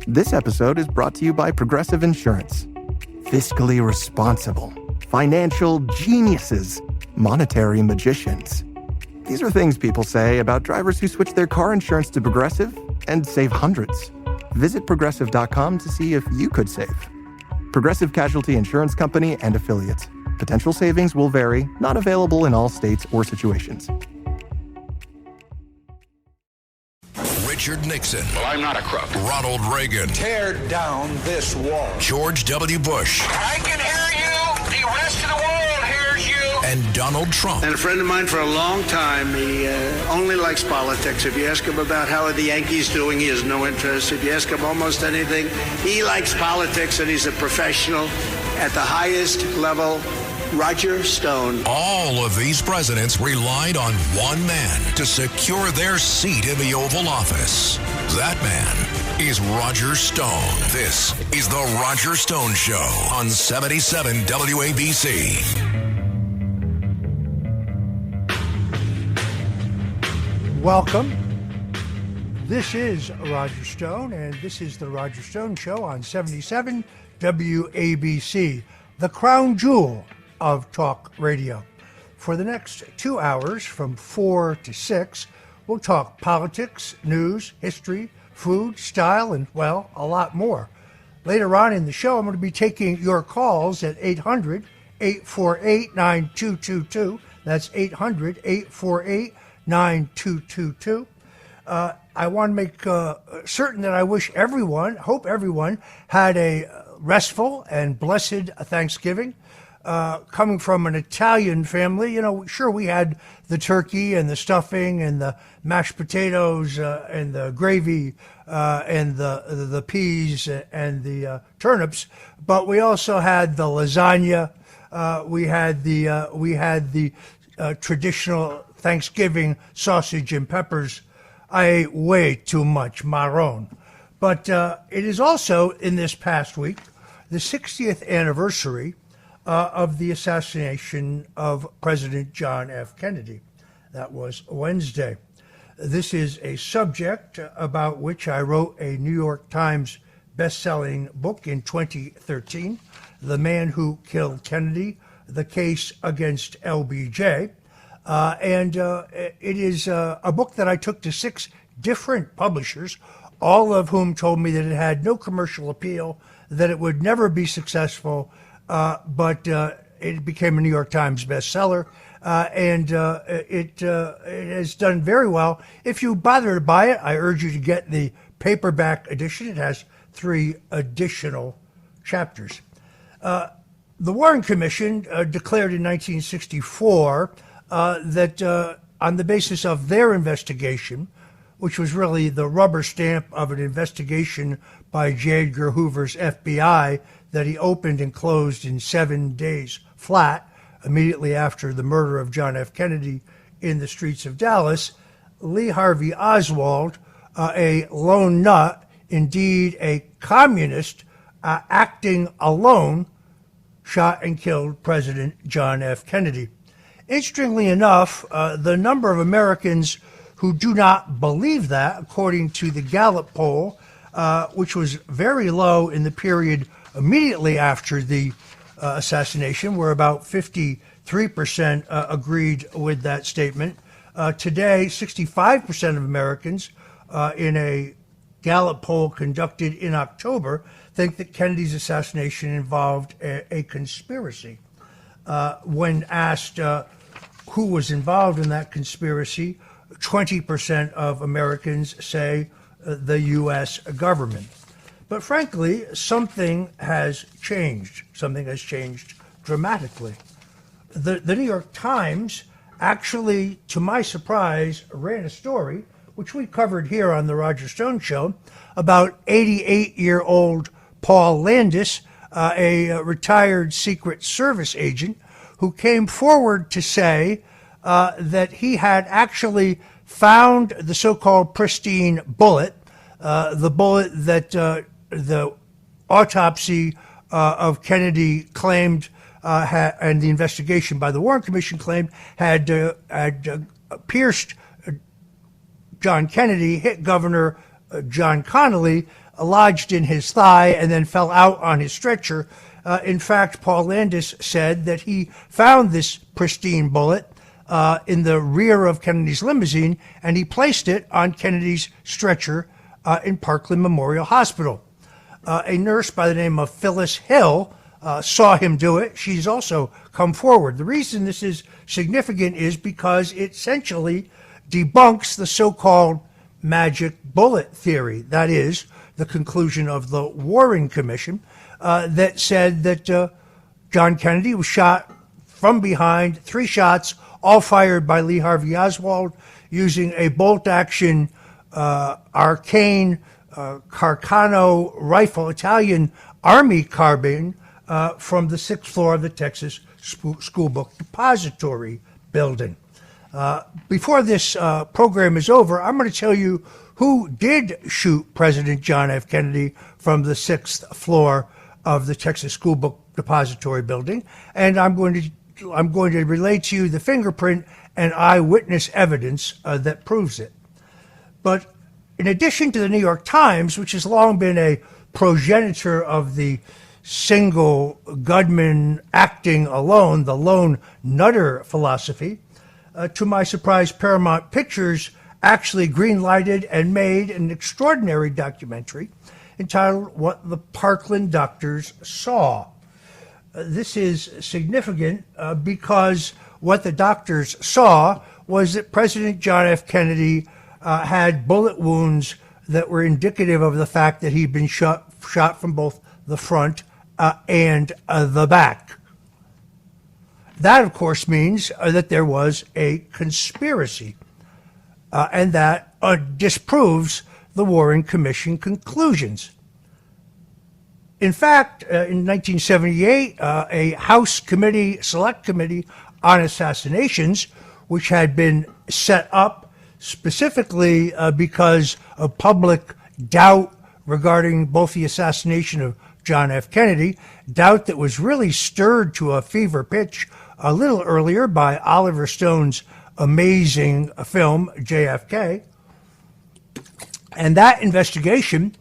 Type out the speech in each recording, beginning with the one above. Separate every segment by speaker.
Speaker 1: This episode is brought to you by Progressive Insurance. Fiscally responsible, financial geniuses, monetary magicians. These are things people say about drivers who switch their car insurance to Progressive and save hundreds. Visit Progressive.com to see if you could save. Progressive Casualty Insurance Company and Affiliates. Potential savings will vary, not available in all states or situations.
Speaker 2: Richard Nixon.
Speaker 3: Well, I'm not a crook.
Speaker 2: Ronald Reagan.
Speaker 4: Tear down this wall.
Speaker 2: George W. Bush.
Speaker 3: I can hear you. The rest of the world hears you.
Speaker 2: And Donald Trump.
Speaker 5: And a friend of mine for a long time, he only likes politics. If you ask him about how are the Yankees doing, he has no interest. If you ask him almost anything, he likes politics and he's a professional at the highest level. Roger Stone.
Speaker 2: All of these presidents relied on one man to secure their seat in the Oval Office. That man is Roger Stone. This is The Roger Stone Show on 77 WABC.
Speaker 6: Welcome. This is Roger Stone, and this is The Roger Stone Show on 77 WABC, the crown jewel of talk radio. For the next 2 hours from 4 to 6, we'll talk politics, news, history, food, style, and, well, a lot more. Later on in the show, I'm going to be taking your calls at 800-848-9222. That's 800-848-9222. I want to make certain that I hope everyone had a restful and blessed Thanksgiving. Coming from an Italian family, sure, we had the turkey and the stuffing and the mashed potatoes and the gravy and the peas and the turnips, but we also had the lasagna. We had the traditional Thanksgiving sausage and peppers. I ate way too much marron. But it is also, in this past week, the 60th anniversary of the assassination of President John F. Kennedy. That was Wednesday. This is a subject about which I wrote a New York Times best-selling book in 2013, The Man Who Killed Kennedy, The Case Against LBJ. It is a book that I took to 6 different publishers, all of whom told me that it had no commercial appeal, that it would never be successful, but it became a New York Times bestseller, and it has done very well. If you bother to buy it, I urge you to get the paperback edition. It has 3 additional chapters. The Warren Commission declared in 1964 that on the basis of their investigation, which was really the rubber stamp of an investigation by J. Edgar Hoover's FBI that he opened and closed in 7 days flat, immediately after the murder of John F. Kennedy in the streets of Dallas, Lee Harvey Oswald, a lone nut, indeed a communist, acting alone, shot and killed President John F. Kennedy. Interestingly enough, the number of Americans who do not believe that, according to the Gallup poll, which was very low in the period immediately after the assassination, where about 53% agreed with that statement. Today, 65% of Americans in a Gallup poll conducted in October think that Kennedy's assassination involved a conspiracy. When asked who was involved in that conspiracy, 20% of Americans say the U.S. government. But frankly, something has changed. Something has changed dramatically. The New York Times actually, to my surprise, ran a story, which we covered here on the Roger Stone Show, about 88-year-old Paul Landis, a retired Secret Service agent, who came forward to say that he had actually found the so-called pristine bullet, the bullet that the autopsy of Kennedy claimed, and the investigation by the Warren Commission claimed had pierced John Kennedy, hit Governor John Connally, lodged in his thigh and then fell out on his stretcher. In fact, Paul Landis said that he found this pristine bullet in the rear of Kennedy's limousine, and he placed it on Kennedy's stretcher in Parkland Memorial Hospital. A nurse by the name of Phyllis Hill saw him do it. She's also come forward. The reason this is significant is because it essentially debunks the so-called magic bullet theory. That is, the conclusion of the Warren Commission that said that John Kennedy was shot from behind, 3 shots, all fired by Lee Harvey Oswald using a bolt-action Arcane Carcano rifle, Italian Army carbine, from the 6th floor of the Texas School Book Depository building. Before this program is over, I'm going to tell you who did shoot President John F. Kennedy from the 6th floor of the Texas School Book Depository building, and I'm going to relate to you the fingerprint and eyewitness evidence that proves it. But in addition to the New York Times, which has long been a progenitor of the single gunman acting alone, the lone nutter philosophy, to my surprise, Paramount Pictures actually green-lighted and made an extraordinary documentary entitled What the Parkland Doctors Saw. This is significant because what the doctors saw was that President John F. Kennedy had bullet wounds that were indicative of the fact that he'd been shot from both the front and the back. That, of course, means that there was a conspiracy, and that disproves the Warren Commission conclusions. In fact, in 1978, a House committee, select committee on assassinations, which had been set up specifically because of public doubt regarding both the assassination of John F. Kennedy, doubt that was really stirred to a fever pitch a little earlier by Oliver Stone's amazing film, JFK. And that investigation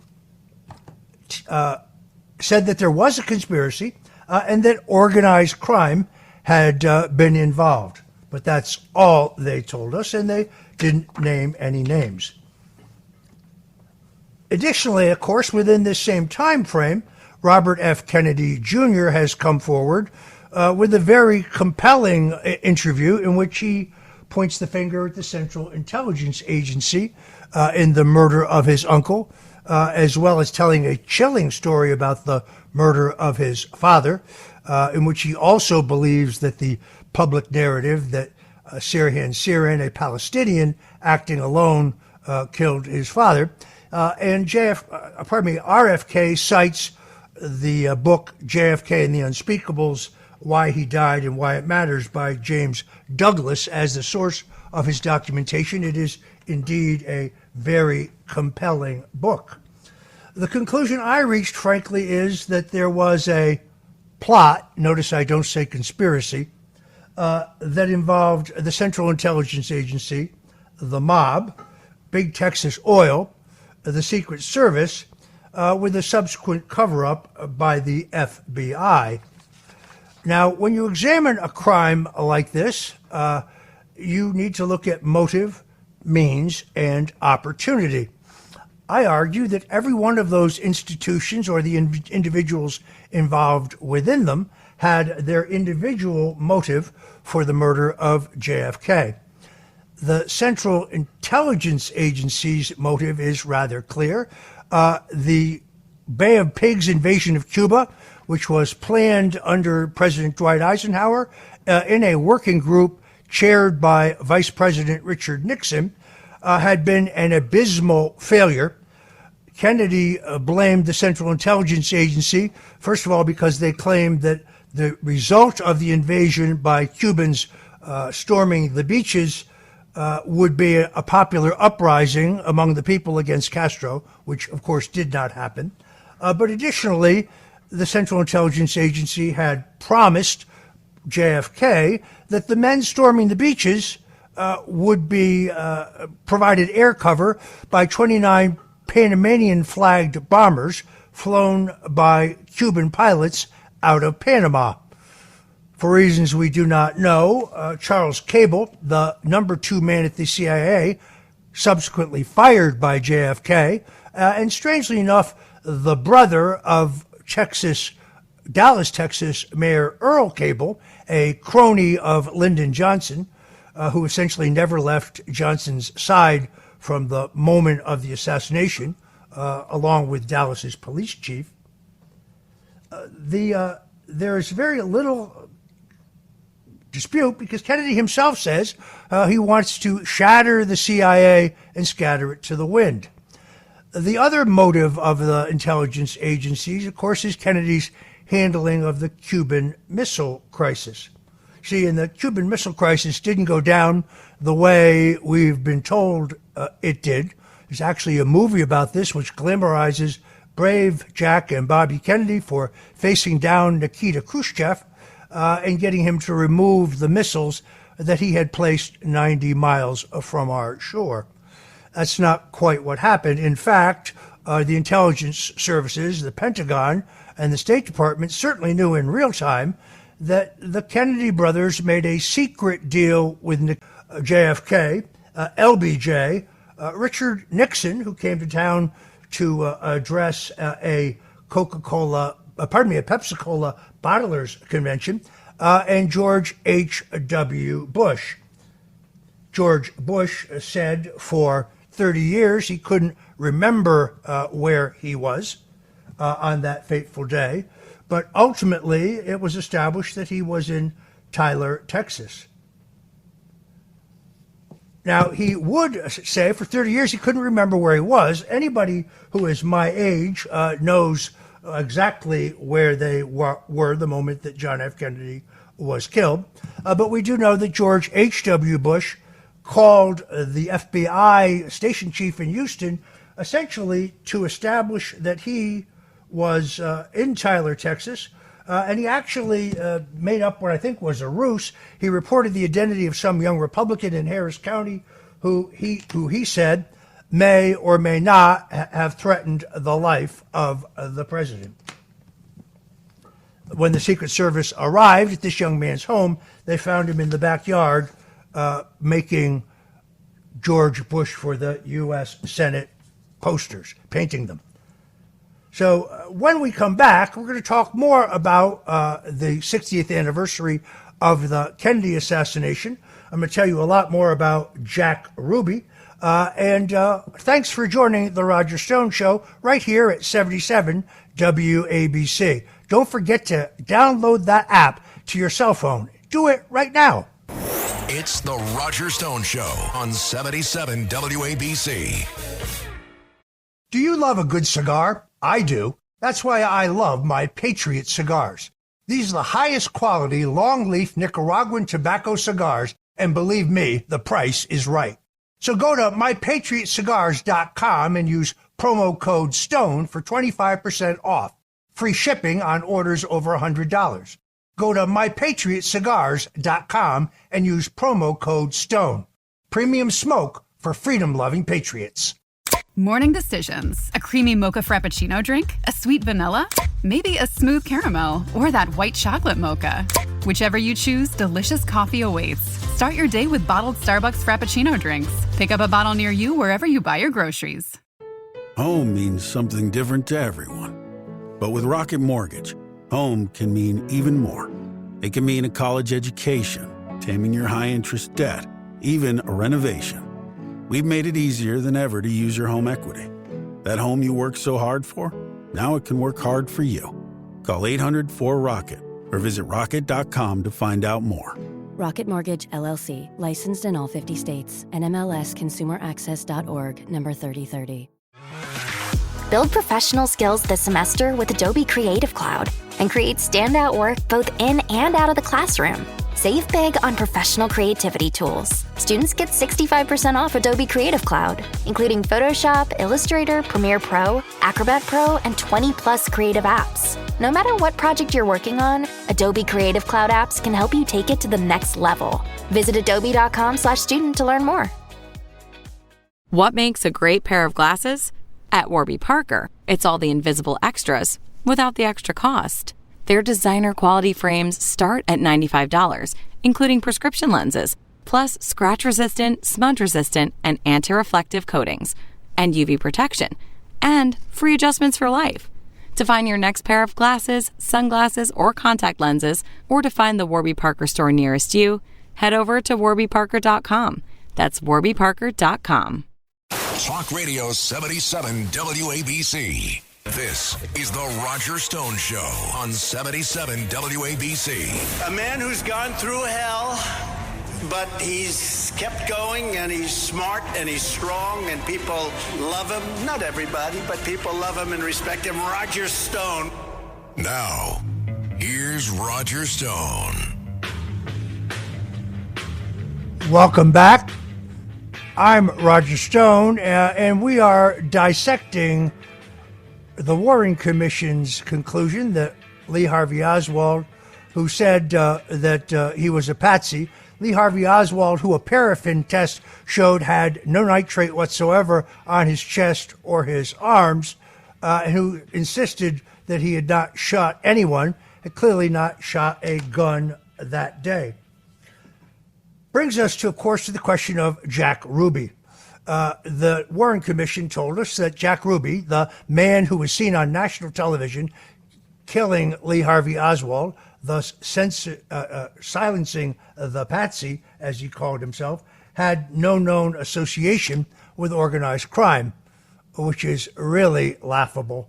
Speaker 6: said that there was a conspiracy and that organized crime had been involved. But that's all they told us, and they didn't name any names. Additionally, of course, within this same time frame, Robert F. Kennedy Jr. has come forward with a very compelling interview in which he points the finger at the Central Intelligence Agency in the murder of his uncle, as well as telling a chilling story about the murder of his father, in which he also believes that the public narrative that Sirhan Sirhan, a Palestinian acting alone, killed his father. And RFK cites the book JFK and the Unspeakables, Why He Died and Why It Matters by James Douglas as the source of his documentation. It is indeed a very compelling book. The conclusion I reached, frankly, is that there was a plot, notice I don't say conspiracy, that involved the Central Intelligence Agency, the mob, Big Texas Oil, the Secret Service, with a subsequent cover-up by the FBI. Now, when you examine a crime like this, you need to look at motive, means, and opportunity. I argue that every one of those institutions or the individuals involved within them had their individual motive for the murder of JFK. The Central Intelligence Agency's motive is rather clear. The Bay of Pigs invasion of Cuba, which was planned under President Dwight Eisenhower in a working group chaired by Vice President Richard Nixon, had been an abysmal failure. Kennedy blamed the Central Intelligence Agency, first of all, because they claimed that the result of the invasion by Cubans storming the beaches would be a popular uprising among the people against Castro, which, of course, did not happen. But additionally, the Central Intelligence Agency had promised JFK that the men storming the beaches would be provided air cover by 29 Panamanian-flagged bombers flown by Cuban pilots out of Panama. For reasons we do not know, Charles Cable, the number 2 man at the CIA, subsequently fired by JFK, and strangely enough, the brother of Dallas, Texas Mayor Earl Cable, a crony of Lyndon Johnson, who essentially never left Johnson's side from the moment of the assassination, along with Dallas's police chief. There is very little dispute because Kennedy himself says he wants to shatter the CIA and scatter it to the wind. The other motive of the intelligence agencies, of course, is Kennedy's handling of the Cuban Missile Crisis. See, and the Cuban Missile Crisis didn't go down the way we've been told it did. There's actually a movie about this which glamorizes brave Jack and Bobby Kennedy for facing down Nikita Khrushchev and getting him to remove the missiles that he had placed 90 miles from our shore. That's not quite what happened. In fact, the intelligence services, the Pentagon, and the State Department certainly knew in real time that the Kennedy brothers made a secret deal with JFK, LBJ, Richard Nixon, who came to town to address a Pepsi-Cola bottlers convention, and George H.W. Bush. George Bush said for 30 years he couldn't remember where he was on that fateful day, but ultimately it was established that he was in Tyler, Texas. Now, he would say for 30 years he couldn't remember where he was. Anybody who is my age knows exactly where they were the moment that John F. Kennedy was killed. But we do know that George H.W. Bush called the FBI station chief in Houston essentially to establish that he was in Tyler, Texas, and he actually made up what I think was a ruse. He reported the identity of some young Republican in Harris County who he said may or may not have threatened the life of the president. When the Secret Service arrived at this young man's home, they found him in the backyard making George Bush for the U.S. Senate posters, painting them. So when we come back, we're going to talk more about the 60th anniversary of the Kennedy assassination. I'm going to tell you a lot more about Jack Ruby. And thanks for joining the Roger Stone Show right here at 77 WABC. Don't forget to download that app to your cell phone. Do it right now.
Speaker 2: It's the Roger Stone Show on 77 WABC.
Speaker 6: Do you love a good cigar? I do. That's why I love my Patriot cigars. These are the highest quality long-leaf Nicaraguan tobacco cigars, and believe me, the price is right. So go to mypatriotcigars.com and use promo code STONE for 25% off. Free shipping on orders over $100. Go to mypatriotcigars.com and use promo code STONE. Premium smoke for freedom-loving patriots.
Speaker 7: Morning decisions. A creamy mocha frappuccino drink? A sweet vanilla? Maybe a smooth caramel or that white chocolate mocha. Whichever you choose, delicious coffee awaits. Start your day with bottled Starbucks Frappuccino drinks. Pick up a bottle near you wherever you buy your groceries.
Speaker 8: Home means something different to everyone. But with Rocket Mortgage, home can mean even more. It can mean a college education, taming your high-interest debt, even a renovation. We've made it easier than ever to use your home equity. That home you worked so hard for, now it can work hard for you. Call 800-4ROCKET or visit rocket.com to find out more.
Speaker 9: Rocket Mortgage, LLC. Licensed in all 50 states. NMLSConsumerAccess.org, number 3030.
Speaker 10: Build professional skills this semester with Adobe Creative Cloud and create standout work both in and out of the classroom. Save big on professional creativity tools. Students get 65% off Adobe Creative Cloud, including Photoshop, Illustrator, Premiere Pro, Acrobat Pro, and 20+ creative apps. No matter what project you're working on, Adobe Creative Cloud apps can help you take it to the next level. Visit adobe.com/student to learn more.
Speaker 11: What makes a great pair of glasses? At Warby Parker, it's all the invisible extras without the extra cost. Their designer quality frames start at $95, including prescription lenses, plus scratch-resistant, smudge-resistant, and anti-reflective coatings, and UV protection, and free adjustments for life. To find your next pair of glasses, sunglasses, or contact lenses, or to find the Warby Parker store nearest you, head over to warbyparker.com. That's warbyparker.com.
Speaker 2: Talk Radio 77 WABC. This is the Roger Stone Show on 77 WABC.
Speaker 5: A man who's gone through hell, but he's kept going, and he's smart, and he's strong, and people love him. Not everybody, but people love him and respect him. Roger Stone.
Speaker 2: Now, here's Roger Stone.
Speaker 6: Welcome back. I'm Roger Stone, and we are dissecting the Warren Commission's conclusion that Lee Harvey Oswald, who said that he was a patsy, Lee Harvey Oswald, who a paraffin test showed had no nitrate whatsoever on his chest or his arms, and who insisted that he had not shot anyone, had clearly not shot a gun that day. Brings us, to, of course, to the question of Jack Ruby. The Warren Commission told us that Jack Ruby, the man who was seen on national television killing Lee Harvey Oswald, thus silencing the patsy, as he called himself, had no known association with organized crime, which is really laughable.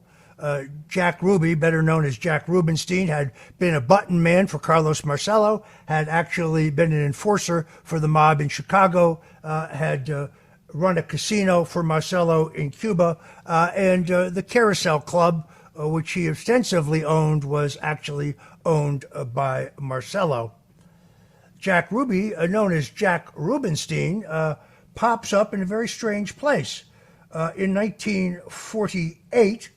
Speaker 6: Jack Ruby, better known as Jack Rubenstein, had been a button man for Carlos Marcello, had actually been an enforcer for the mob in Chicago, had run a casino for Marcello in Cuba, and the Carousel Club, which he extensively owned, was actually owned by Marcello. Jack Ruby, known as Jack Rubenstein, pops up in a very strange place. In 1948,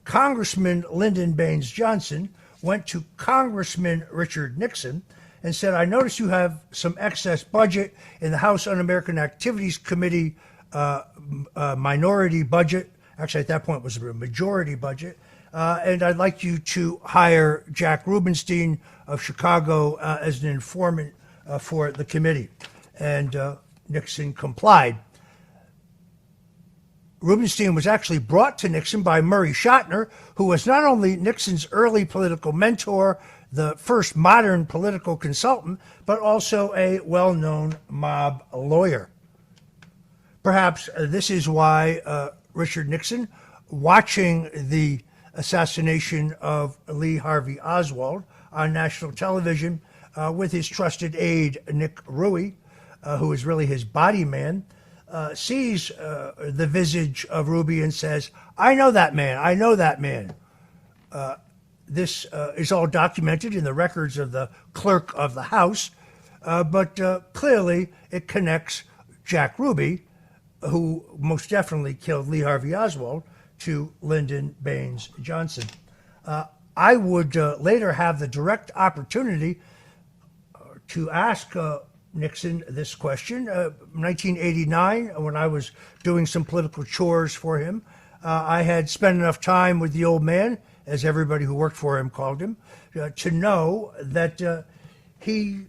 Speaker 6: Congressman Lyndon Baines Johnson went to Congressman Richard Nixon and said, I notice you have some excess budget in the House Un-American Activities Committee minority budget. Actually, at that point, it was a majority budget. And I'd like you to hire Jack Rubenstein of Chicago as an informant for the committee. And Nixon complied. Rubenstein was actually brought to Nixon by Murray Schotner, who was not only Nixon's early political mentor, the first modern political consultant, but also a well-known mob lawyer. Perhaps this is why Richard Nixon, watching the assassination of Lee Harvey Oswald on national television with his trusted aide, Nick Ruey, who is really his body man, sees the visage of Ruby and says, I know that man, I know that man. This is all documented in the records of the clerk of the House, but clearly it connects Jack Ruby, who most definitely killed Lee Harvey Oswald, to Lyndon Baines Johnson. I would later have the direct opportunity to ask Nixon this question. 1989, when I was doing some political chores for him, I had spent enough time with the old man, as everybody who worked for him called him, to know that he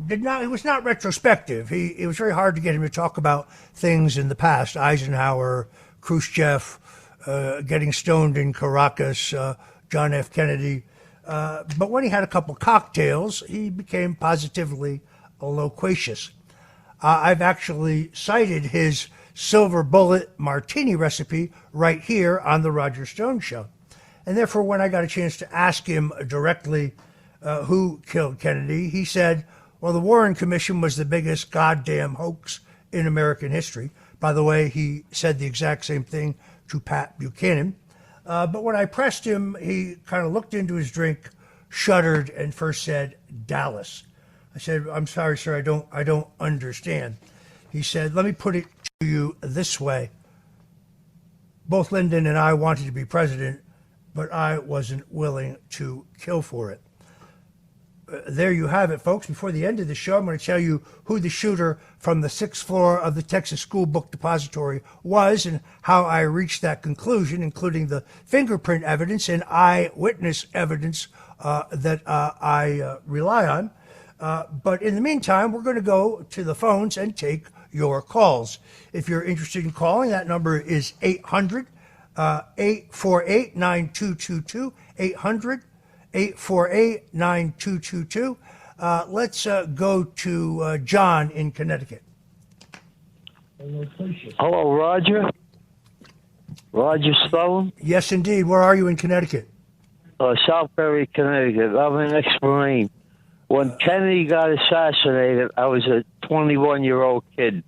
Speaker 6: did not. It was not retrospective. It was very hard to get him to talk about things in the past. Eisenhower, Khrushchev, getting stoned in Caracas, John F. Kennedy. But when he had a couple cocktails, he became positively loquacious. I've actually cited his silver bullet martini recipe right here on the Roger Stone Show. And therefore, when I got a chance to ask him directly who killed Kennedy, he said, well, the Warren Commission was the biggest goddamn hoax in American history. By the way, he said the exact same thing to Pat Buchanan. But when I pressed him, he kind of looked into his drink, shuddered, and first said, Dallas. I said, I'm sorry, sir, I don't understand. He said, let me put it to you this way. Both Lyndon and I wanted to be president, but I wasn't willing to kill for it. there you have it, folks. Before the end of the show, I'm going to tell you who the shooter from the 6th floor of the Texas School Book Depository was and how I reached that conclusion, including the fingerprint evidence and eyewitness evidence that I rely on. But in the meantime, we're going to go to the phones and take your calls. If you're interested in calling, that number is 800-848-9222, 800-848-9222. Let's go to John in Connecticut.
Speaker 12: Hello, Roger. Roger Stone?
Speaker 6: Yes, indeed. Where are you in Connecticut?
Speaker 12: Southbury, Connecticut. I'm an ex-Marine. When Kennedy got assassinated, I was a 21-year-old kid.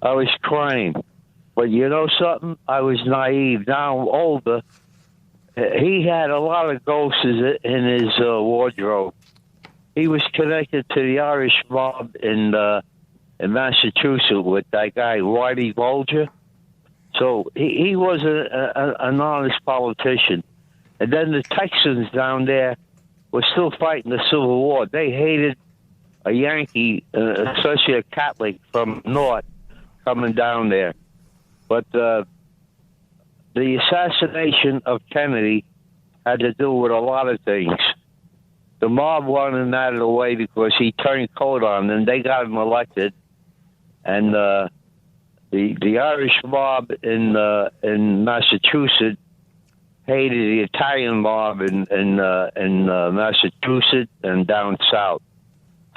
Speaker 12: I was crying. But you know something? I was naive. Now I'm older. He had a lot of ghosts in his wardrobe. He was connected to the Irish mob in Massachusetts with that guy, Whitey Bulger. So he was an honest politician. And then the Texans down there were still fighting the Civil War. They hated a Yankee, especially a Catholic from North, coming down there. But the assassination of Kennedy had to do with a lot of things. The mob wanted him out of the way because he turned cold on them. They got him elected. And the Irish mob in Massachusetts hated the Italian mob in Massachusetts and down south.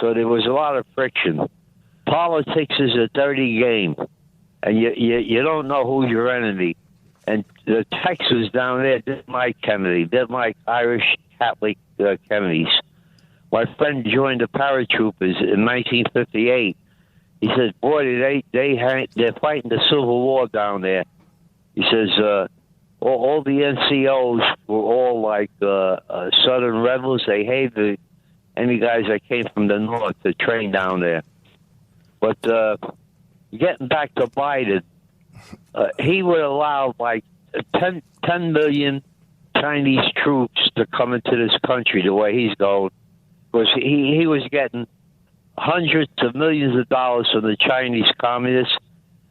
Speaker 12: So there was a lot of friction. Politics is a dirty game, and you don't know who's your enemy. And the Texans down there didn't like Kennedy. They didn't like Irish Catholic Kennedys. My friend joined the paratroopers in 1958. He says, boy, they're fighting the Civil War down there. He says, all the NCOs were all like Southern rebels. They hated any guys that came from the North to train down there. But getting back to Biden, he would allow like 10 million Chinese troops to come into this country the way he's going. Because he was getting hundreds of millions of dollars from the Chinese communists.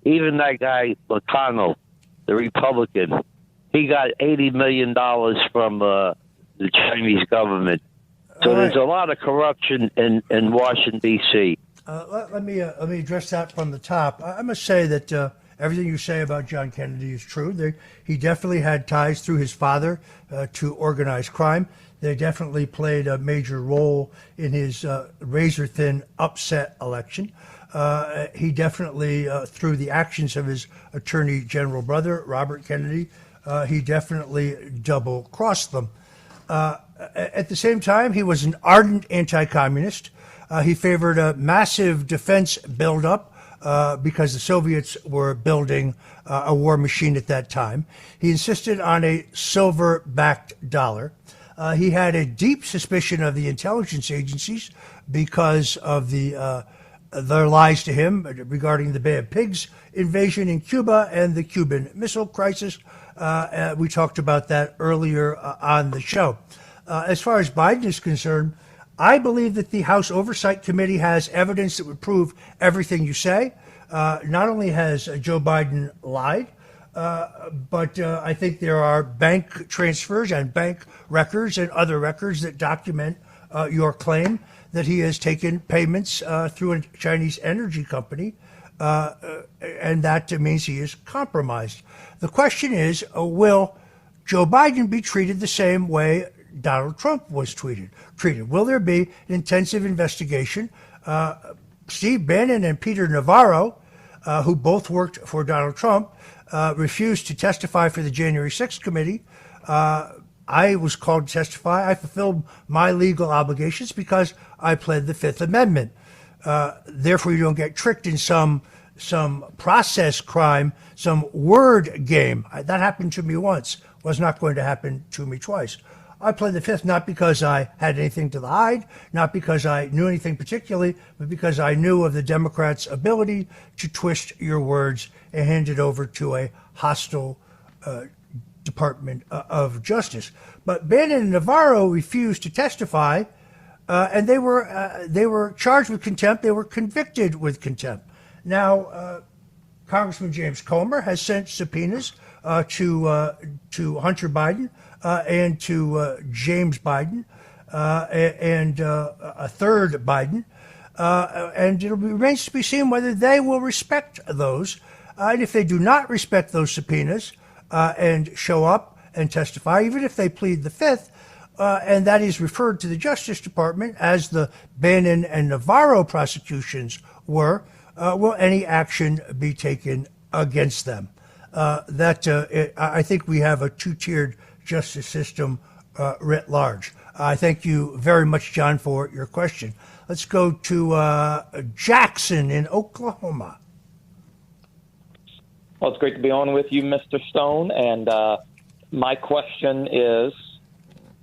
Speaker 12: Even that guy, McConnell, the Republican, he got $80 million from the Chinese government. So there's a lot of corruption in Washington, D.C.
Speaker 6: Let me address that from the top. I must say that everything you say about John Kennedy is true. He definitely had ties through his father to organized crime. They definitely played a major role in his razor-thin upset election. He definitely, through the actions of his Attorney General brother, Robert Kennedy, he definitely double-crossed them. At the same time, he was an ardent anti-communist. He favored a massive defense buildup because the Soviets were building a war machine at that time. He insisted on a silver-backed dollar. He had a deep suspicion of the intelligence agencies because of their lies to him regarding the Bay of Pigs invasion in Cuba and the Cuban Missile Crisis. We talked about that earlier on the show. As far as Biden is concerned, I believe that the House Oversight Committee has evidence that would prove everything you say. Not only has Joe Biden lied, but I think there are bank transfers and bank records and other records that document your claim that he has taken payments through a Chinese energy company, and that means he is compromised. The question is, will Joe Biden be treated the same way Donald Trump was treated? Will there be an intensive investigation? Steve Bannon and Peter Navarro, who both worked for Donald Trump, refused to testify for the January 6th committee. I was called to testify. I fulfilled my legal obligations because I pled the Fifth Amendment. Therefore, you don't get tricked in some process crime, some word game. That happened to me once. Was not going to happen to me twice. I pled the Fifth not because I had anything to hide, not because I knew anything particularly, but because I knew of the Democrats' ability to twist your words and hand it over to a hostile Department of Justice. But Bannon and Navarro refused to testify and they were charged with contempt. They were convicted with contempt. Now, Congressman James Comer has sent subpoenas to Hunter Biden and to James Biden and a third Biden, and it remains to be seen whether they will respect those. And if they do not respect those subpoenas and show up and testify, even if they plead the fifth, and that is referred to the Justice Department as the Bannon and Navarro prosecutions were, will any action be taken against them? I think we have a two-tiered justice system writ large. I thank you very much, John, for your question. Let's go to Jackson in Oklahoma.
Speaker 13: Well, it's great to be on with you, Mr. Stone. And my question is,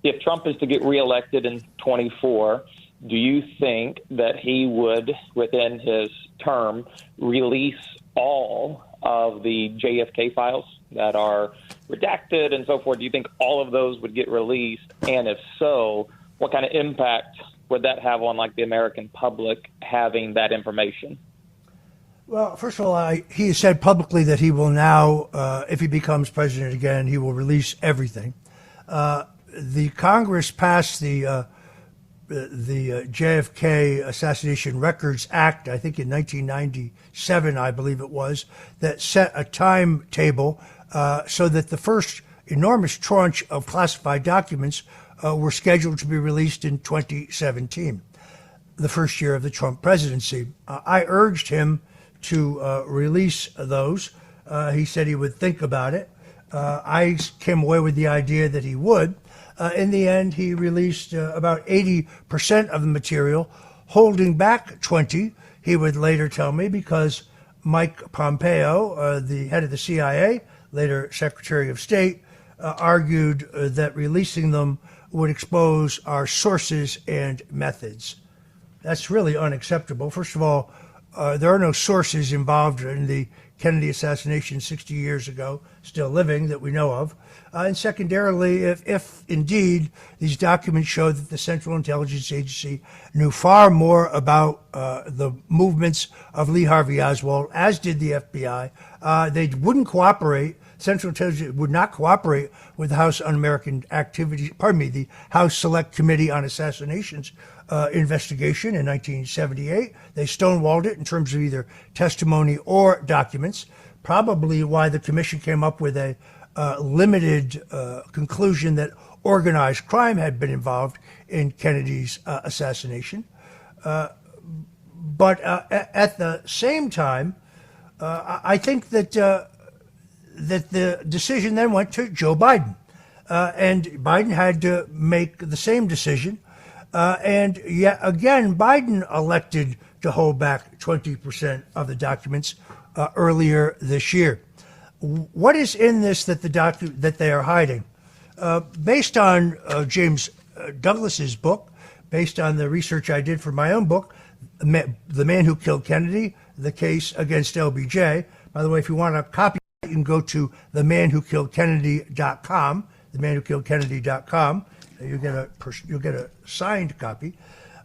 Speaker 13: if Trump is to get reelected in 24, do you think that he would, within his term, release all of the JFK files that are redacted and so forth? Do you think all of those would get released? And if so, what kind of impact would that have on, like, the American public having that information?
Speaker 6: Well, first of all, he has said publicly that he will now, if he becomes president again, he will release everything. The Congress passed the JFK Assassination Records Act, I think in 1997, I believe it was, that set a timetable so that the first enormous tranche of classified documents were scheduled to be released in 2017, the first year of the Trump presidency. I urged him to release those. He said he would think about it. I came away with the idea that he would. In the end, he released about 80% of the material, holding back 20, he would later tell me, because Mike Pompeo, the head of the CIA, later Secretary of State, argued that releasing them would expose our sources and methods. That's really unacceptable. First of all, there are no sources involved in the Kennedy assassination 60 years ago, still living, that we know of. And secondarily, if indeed these documents show that the Central Intelligence Agency knew far more about the movements of Lee Harvey Oswald, as did the FBI, they wouldn't cooperate. Central Intelligence would not cooperate with the House Un-American Activities, the House Select Committee on Assassinations investigation in 1978. They stonewalled it in terms of either testimony or documents, probably why the commission came up with a limited conclusion that organized crime had been involved in Kennedy's assassination. But at the same time, I think that the decision then went to Joe Biden. And Biden had to make the same decision. And yet again, Biden elected to hold back 20% of the documents earlier this year. What is in this that that they are hiding? Based on James Douglas's book, based on the research I did for my own book, The Man Who Killed Kennedy, The Case Against LBJ. By the way, if you want a copy, you can go to themanwhokilledkennedy.com, themanwhokilledkennedy.com. You'll get a signed copy.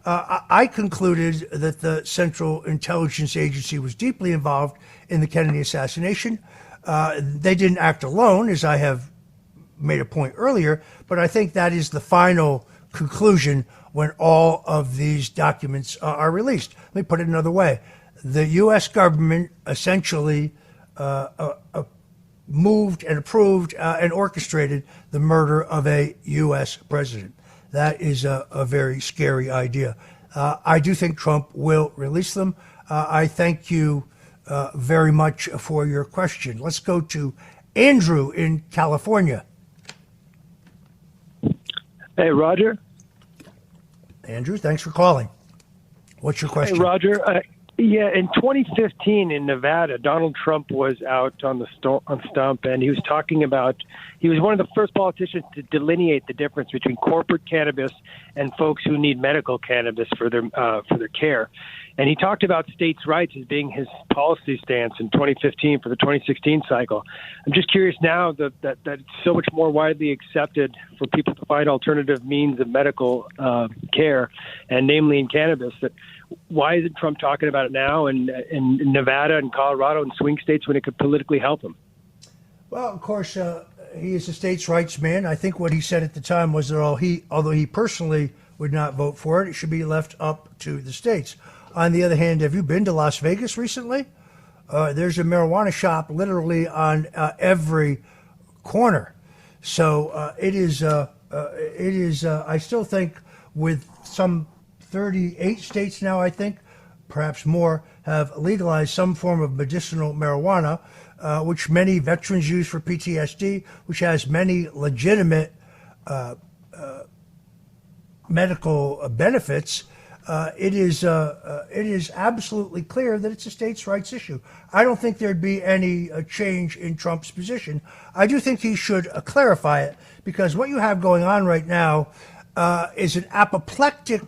Speaker 6: I concluded that the Central Intelligence Agency was deeply involved in the Kennedy assassination. They didn't act alone, as I have made a point earlier, but I think that is the final conclusion when all of these documents are released. Let me put it another way. The U.S. government essentially moved and approved and orchestrated the murder of a U.S. president. That is a very scary idea. I do think Trump will release them. I thank you very much for your question. Let's go to Andrew in California.
Speaker 14: Hey, Roger.
Speaker 6: Andrew, thanks for calling. What's your question?
Speaker 14: Hey, Roger. Yeah, in 2015 in Nevada, Donald Trump was out on Stump, and he was talking about, he was one of the first politicians to delineate the difference between corporate cannabis and folks who need medical cannabis for their care. And he talked about states' rights as being his policy stance in 2015 for the 2016 cycle. I'm just curious now that it's so much more widely accepted for people to find alternative means of medical care, and namely in cannabis, that why isn't Trump talking about it now in Nevada and Colorado and swing states when it could politically help him?
Speaker 6: Well, of course, he is a states' rights man. I think what he said at the time was that although he personally would not vote for it, it should be left up to the states. On the other hand, have you been to Las Vegas recently? There's a marijuana shop literally on every corner. So it is. I still think with some 38 states now, I think, perhaps more, have legalized some form of medicinal marijuana, which many veterans use for PTSD, which has many legitimate medical benefits. It is absolutely clear that it's a states' rights issue. I don't think there'd be any change in Trump's position. I do think he should clarify it, because what you have going on right now is an apoplectic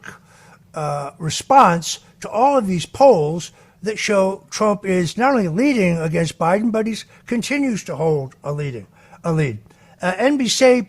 Speaker 6: response to all of these polls that show Trump is not only leading against Biden, but he continues to hold a lead. NBC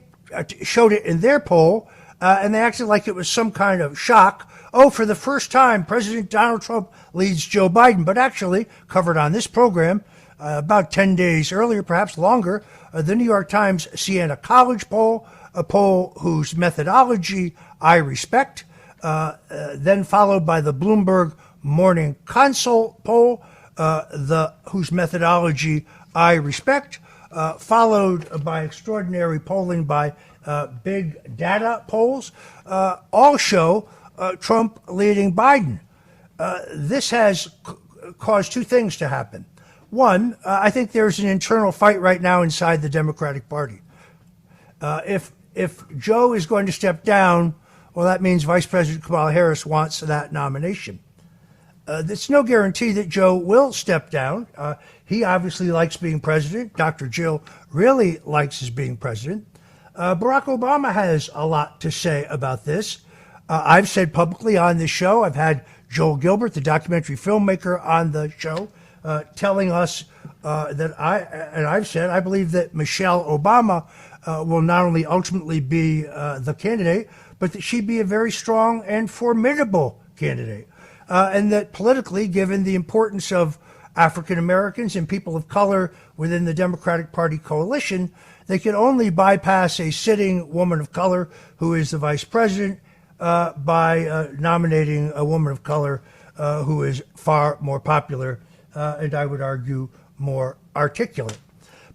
Speaker 6: showed it in their poll, and they acted like it was some kind of shock. Oh, for the first time, President Donald Trump leads Joe Biden. But actually, covered on this program about 10 days earlier, perhaps longer, the New York Times Siena College poll, a poll whose methodology I respect, then followed by the Bloomberg Morning Consult poll, whose methodology I respect, followed by extraordinary polling by big data polls, all show Trump leading Biden. This has caused two things to happen. One, I think there's an internal fight right now inside the Democratic Party. If Joe is going to step down, well, that means Vice President Kamala Harris wants that nomination. There's no guarantee that Joe will step down. He obviously likes being president. Dr. Jill really likes his being president. Barack Obama has a lot to say about this. I've said publicly on this show, I've had Joel Gilbert, the documentary filmmaker, on the show, telling us I've said I believe that Michelle Obama will not only ultimately be the candidate, but that she'd be a very strong and formidable candidate. And that politically, given the importance of African Americans and people of color within the Democratic Party coalition, they could only bypass a sitting woman of color who is the vice president by nominating a woman of color who is far more popular and I would argue more articulate.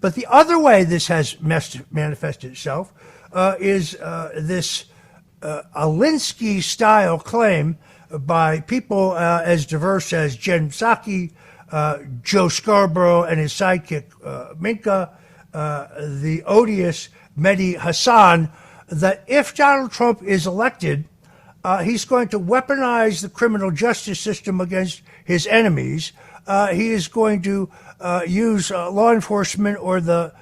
Speaker 6: But the other way this has manifested itself is this Alinsky-style claim by people as diverse as Jen Psaki, Joe Scarborough and his sidekick Minka, the odious Mehdi Hassan, that if Donald Trump is elected, he's going to weaponize the criminal justice system against his enemies. He is going to use law enforcement or the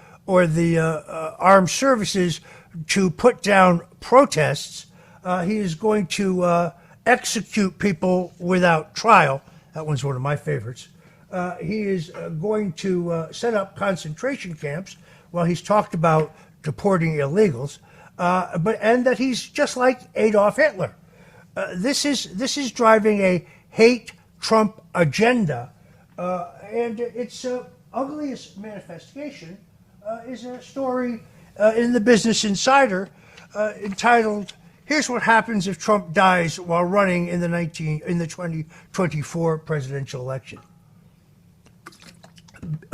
Speaker 6: armed services to put down protests. He is going to execute people without trial. That one's one of my favorites. He is going to set up concentration camps. Well, he's talked about deporting illegals, and that he's just like Adolf Hitler. This is driving a hate Trump agenda, and its ugliest manifestation is a story in the Business Insider entitled "Here's What Happens If Trump Dies While Running in the 2024 Presidential Election."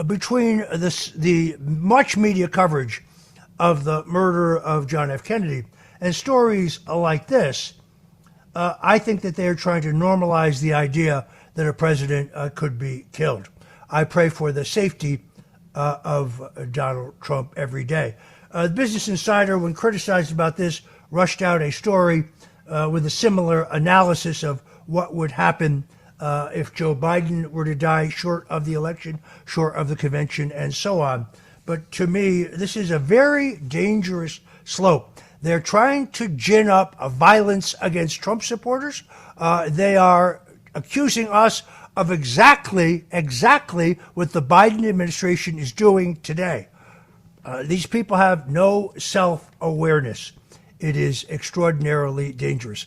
Speaker 6: Between the much media coverage of the murder of John F. Kennedy and stories like this, I think that they're trying to normalize the idea that a president could be killed. I pray for the safety of Donald Trump every day. The Business Insider, when criticized about this, rushed out a story with a similar analysis of what would happen if Joe Biden were to die short of the election, short of the convention, and so on. But to me, this is a very dangerous slope. They're trying to gin up a violence against Trump supporters. They are accusing us of exactly what the Biden administration is doing today. These people have no self-awareness. It is extraordinarily dangerous.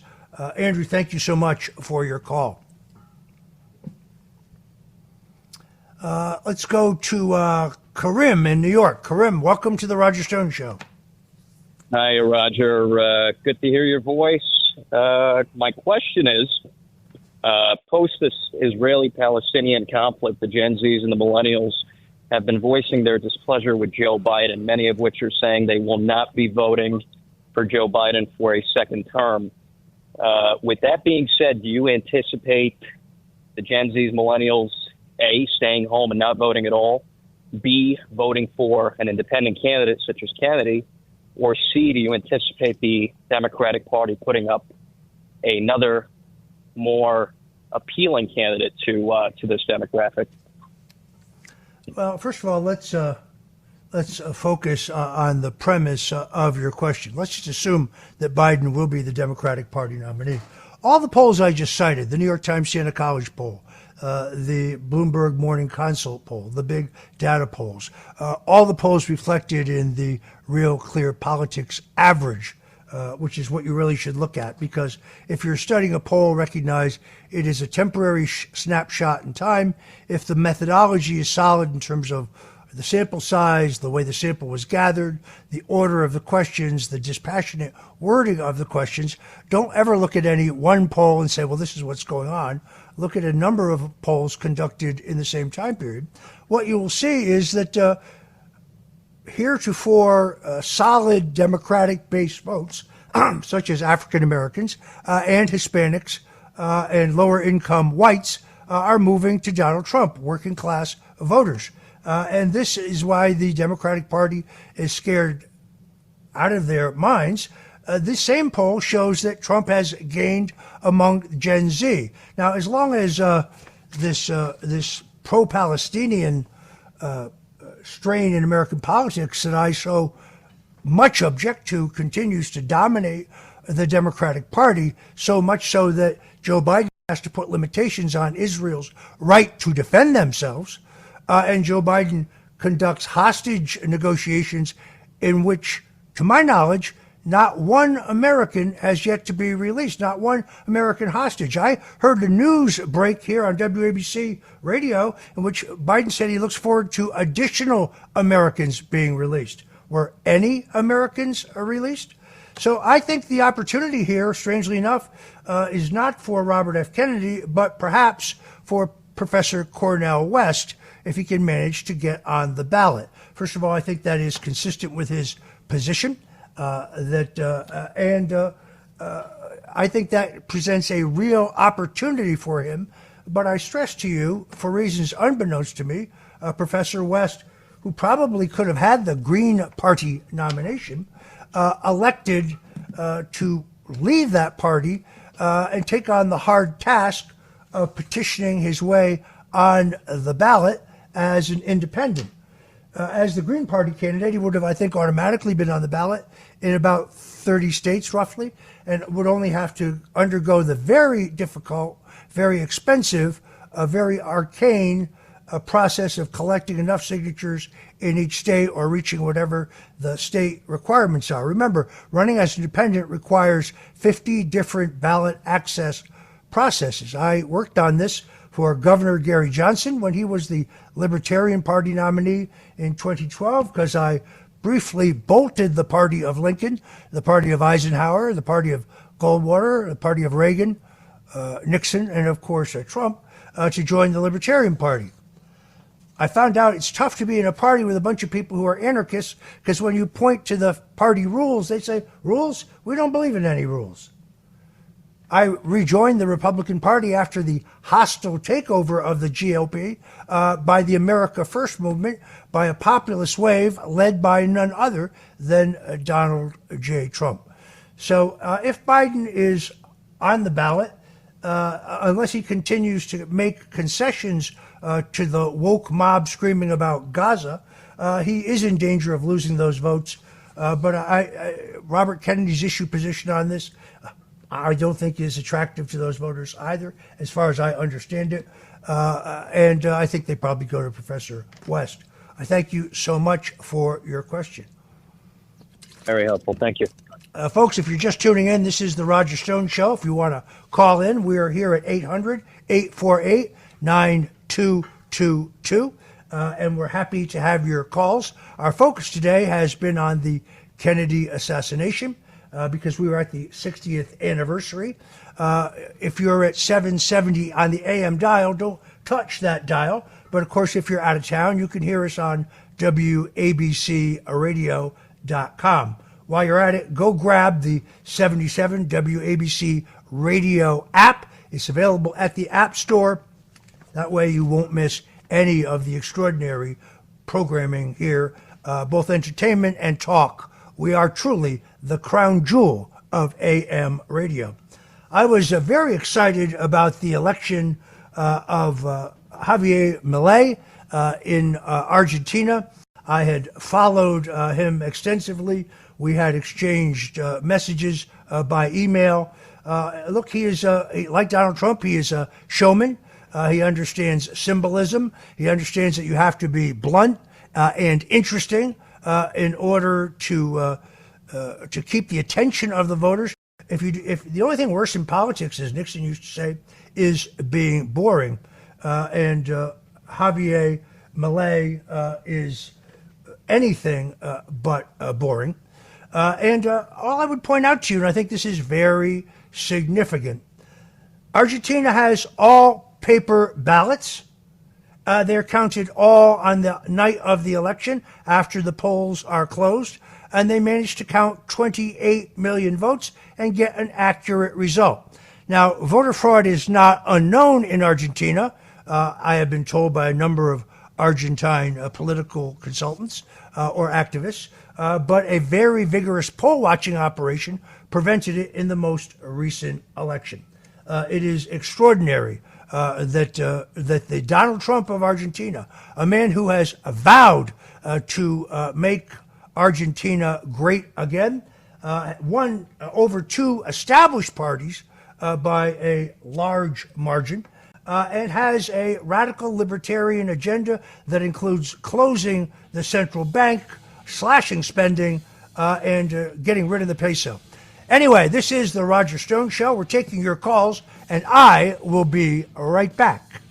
Speaker 6: Andrew, thank you so much for your call. Let's go to Karim in New York. Karim, welcome to the Roger Stone Show.
Speaker 15: Hi, Roger. Good to hear your voice. My question is, post this Israeli-Palestinian conflict, the Gen Zs and the millennials have been voicing their displeasure with Joe Biden, many of which are saying they will not be voting for Joe Biden for a second term. With that being said, do you anticipate the Gen Zs, millennials, A, staying home and not voting at all, B, voting for an independent candidate such as Kennedy, or C, do you anticipate the Democratic Party putting up another more appealing candidate to this demographic?
Speaker 6: Well, first of all, let's focus on the premise of your question. Let's just assume that Biden will be the Democratic Party nominee. All the polls I just cited, the New York Times Siena College poll, the Bloomberg Morning Consult poll, the big data polls, all the polls reflected in the Real Clear Politics average, which is what you really should look at, because if you're studying a poll, recognize it is a temporary snapshot in time. If the methodology is solid in terms of the sample size, the way the sample was gathered, the order of the questions, the dispassionate wording of the questions, don't ever look at any one poll and say, well, this is what's going on. Look at a number of polls conducted in the same time period. What you will see is that heretofore solid Democratic base votes, such as African Americans and Hispanics and lower income whites, are moving to Donald Trump, working class voters. And this is why the Democratic Party is scared out of their minds. This same poll shows that Trump has gained among Gen Z. Now, as long as this pro-Palestinian strain in American politics that I so much object to continues to dominate the Democratic Party, so much so that Joe Biden has to put limitations on Israel's right to defend themselves, and Joe Biden conducts hostage negotiations in which, to my knowledge, not one American has yet to be released, not one American hostage. I heard the news break here on WABC radio in which Biden said he looks forward to additional Americans being released. Were any Americans released? So I think the opportunity here, strangely enough, is not for Robert F. Kennedy, but perhaps for Professor Cornel West, if he can manage to get on the ballot. First of all, I think that is consistent with his position. I think that presents a real opportunity for him. But I stress to you, for reasons unbeknownst to me, Professor West, who probably could have had the Green Party nomination, elected to leave that party and take on the hard task of petitioning his way on the ballot as an independent. As the Green Party candidate, he would have, I think, automatically been on the ballot in about 30 states, roughly, and would only have to undergo the very difficult, very expensive, very arcane process of collecting enough signatures in each state or reaching whatever the state requirements are. Remember, running as independent requires 50 different ballot access processes. I worked on this for Governor Gary Johnson when he was the Libertarian Party nominee in 2012, because I briefly bolted the party of Lincoln, the party of Eisenhower, the party of Goldwater, the party of Reagan, Nixon, and of course Trump, to join the Libertarian Party. I found out it's tough to be in a party with a bunch of people who are anarchists, because when you point to the party rules, they say, rules? We don't believe in any rules. I rejoined the Republican Party after the hostile takeover of the GOP by the America First movement, by a populist wave led by none other than Donald J. Trump. So if Biden is on the ballot, unless he continues to make concessions to the woke mob screaming about Gaza, he is in danger of losing those votes. But Robert Kennedy's issue position on this, I don't think is attractive to those voters either, as far as I understand it. And I think they probably go to Professor West. I thank you so much for your question.
Speaker 15: Very helpful. Thank you.
Speaker 6: Folks, if you're just tuning in, this is the Roger Stone Show. If you want to call in, we are here at 800-848-9222, and we're happy to have your calls. Our focus today has been on the Kennedy assassination because we were at the 60th anniversary. If you're at 770 on the AM dial, don't touch that dial. But, of course, if you're out of town, you can hear us on WABCRadio.com. While you're at it, go grab the 77 WABC Radio app. It's available at the App Store. That way you won't miss any of the extraordinary programming here, both entertainment and talk. We are truly the crown jewel of AM radio. I was very excited about the election of Javier Milei in Argentina. I had followed him extensively. We had exchanged messages by email. Look, he is, like Donald Trump, he is a showman. He understands symbolism. He understands that you have to be blunt and interesting in order to keep the attention of the voters. If the only thing worse in politics, as Nixon used to say, is being boring, and Javier Milei is anything but boring. And all I would point out to you, and I think this is very significant, Argentina has all paper ballots. They're counted all on the night of the election after the polls are closed, and they managed to count 28 million votes and get an accurate result. Now, voter fraud is not unknown in Argentina. I have been told by a number of Argentine political consultants or activists, but a very vigorous poll watching operation prevented it in the most recent election. It is extraordinary that the Donald Trump of Argentina, a man who has vowed to make Argentina great again, won over two established parties by a large margin, and has a radical libertarian agenda that includes closing the central bank, slashing spending, and getting rid of the peso. Anyway, this is the Roger Stone Show. We're taking your calls, and I will be right back.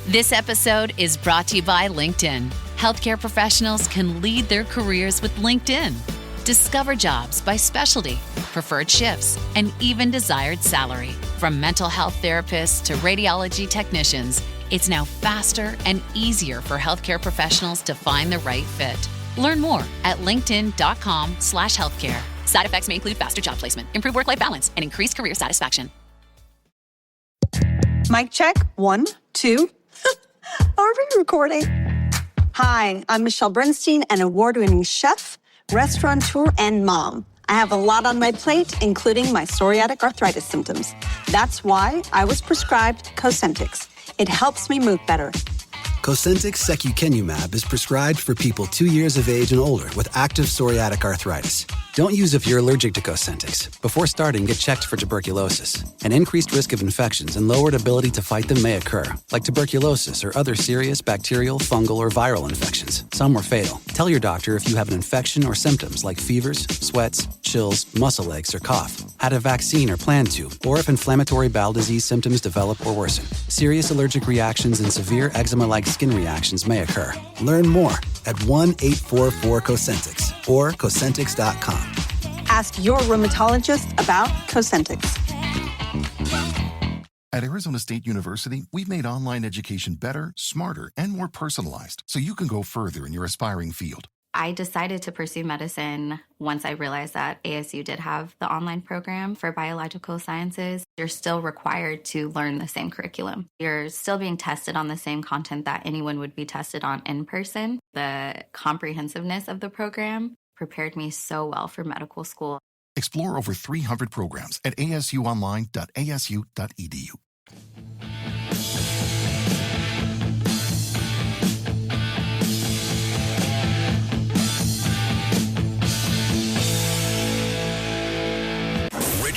Speaker 16: This episode is brought to you by LinkedIn. Healthcare professionals can lead their careers with LinkedIn. Discover jobs by specialty, preferred shifts, and even desired salary. From mental health therapists to radiology technicians, it's now faster and easier for healthcare professionals to find the right fit. Learn more at linkedin.com/healthcare. Side effects may include faster job placement, improved work-life balance, and increased career satisfaction.
Speaker 17: Mic check. 1, 2. Are we recording? Hi, I'm Michelle Bernstein, an award-winning chef, restaurateur, and mom. I have a lot on my plate, including my psoriatic arthritis symptoms. That's why I was prescribed Cosentyx. It helps me move better.
Speaker 18: Cosentyx secukinumab is prescribed for people 2 years of age and older with active psoriatic arthritis. Don't use if you're allergic to Cosentyx. Before starting, get checked for tuberculosis. An increased risk of infections and lowered ability to fight them may occur, like tuberculosis or other serious bacterial, fungal, or viral infections. Some were fatal. Tell your doctor if you have an infection or symptoms like fevers, sweats, chills, muscle aches, or cough, had a vaccine or plan to, or if inflammatory bowel disease symptoms develop or worsen. Serious allergic reactions and severe eczema-like skin reactions may occur. Learn more at 1-844-COSENTYX or Cosentyx.com.
Speaker 17: Ask your rheumatologist about Cosentyx.
Speaker 19: At Arizona State University, we've made online education better, smarter, and more personalized so you can go further in your aspiring field.
Speaker 20: I decided to pursue medicine once I realized that ASU did have the online program for biological sciences. You're still required to learn the same curriculum. You're still being tested on the same content that anyone would be tested on in person. The comprehensiveness of the program prepared me so well for medical school.
Speaker 19: Explore over 300 programs at asuonline.asu.edu.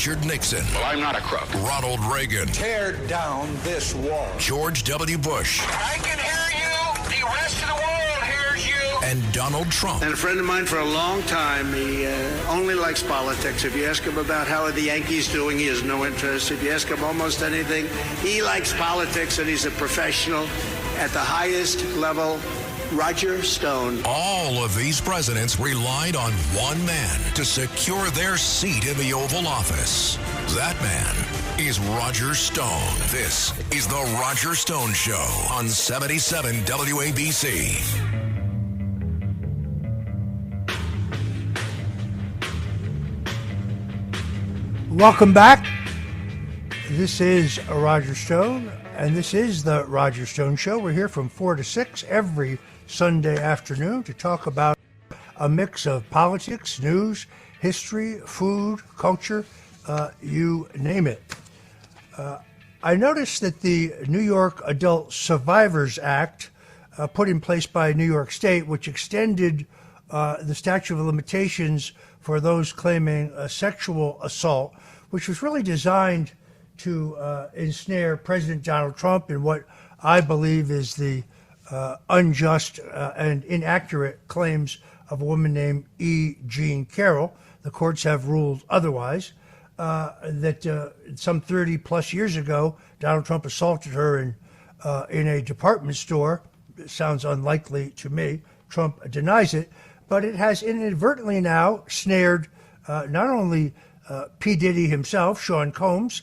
Speaker 2: Richard Nixon.
Speaker 4: Well, I'm not a crook.
Speaker 2: Ronald Reagan.
Speaker 4: Tear down this wall.
Speaker 2: George W. Bush.
Speaker 3: I can hear you. The rest of the world hears you.
Speaker 2: And Donald Trump.
Speaker 5: And a friend of mine for a long time, he only likes politics. If you ask him about how are the Yankees doing, he has no interest. If you ask him almost anything, he likes politics, and he's a professional at the highest level. Roger Stone.
Speaker 2: All of these presidents relied on one man to secure their seat in the Oval Office. That man is Roger Stone. This is The Roger Stone Show on 77 WABC.
Speaker 6: Welcome back. This is Roger Stone, and this is The Roger Stone Show. We're here from 4 to 6 every Sunday afternoon to talk about a mix of politics, news, history, food, culture, you name it. I noticed that the New York Adult Survivors Act, put in place by New York State, which extended the statute of limitations for those claiming a sexual assault, which was really designed to ensnare President Donald Trump in what I believe is the unjust and inaccurate claims of a woman named E. Jean Carroll. The courts have ruled otherwise, that some 30 plus years ago, Donald Trump assaulted her in a department store. It sounds unlikely to me. Trump denies it, but it has inadvertently now snared not only P. Diddy himself, Sean Combs,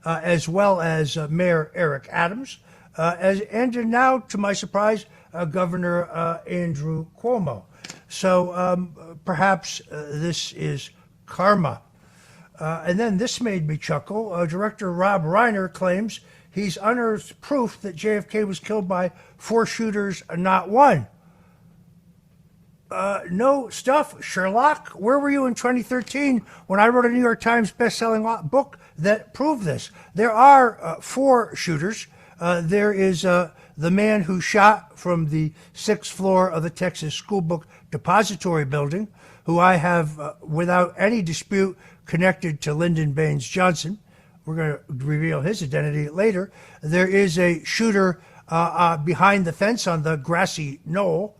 Speaker 6: as well as Mayor Eric Adams, and now, to my surprise, Governor Andrew Cuomo. So perhaps this is karma. And then this made me chuckle. Director Rob Reiner claims he's unearthed proof that JFK was killed by 4 shooters, not 1. No stuff, Sherlock. Where were you in 2013 when I wrote a New York Times best-selling book that proved this? There are 4 shooters. There is the man who shot from the 6th floor of the Texas School Book Depository building, who I have, without any dispute, connected to Lyndon Baines Johnson. We're going to reveal his identity later. There is a shooter behind the fence on the grassy knoll.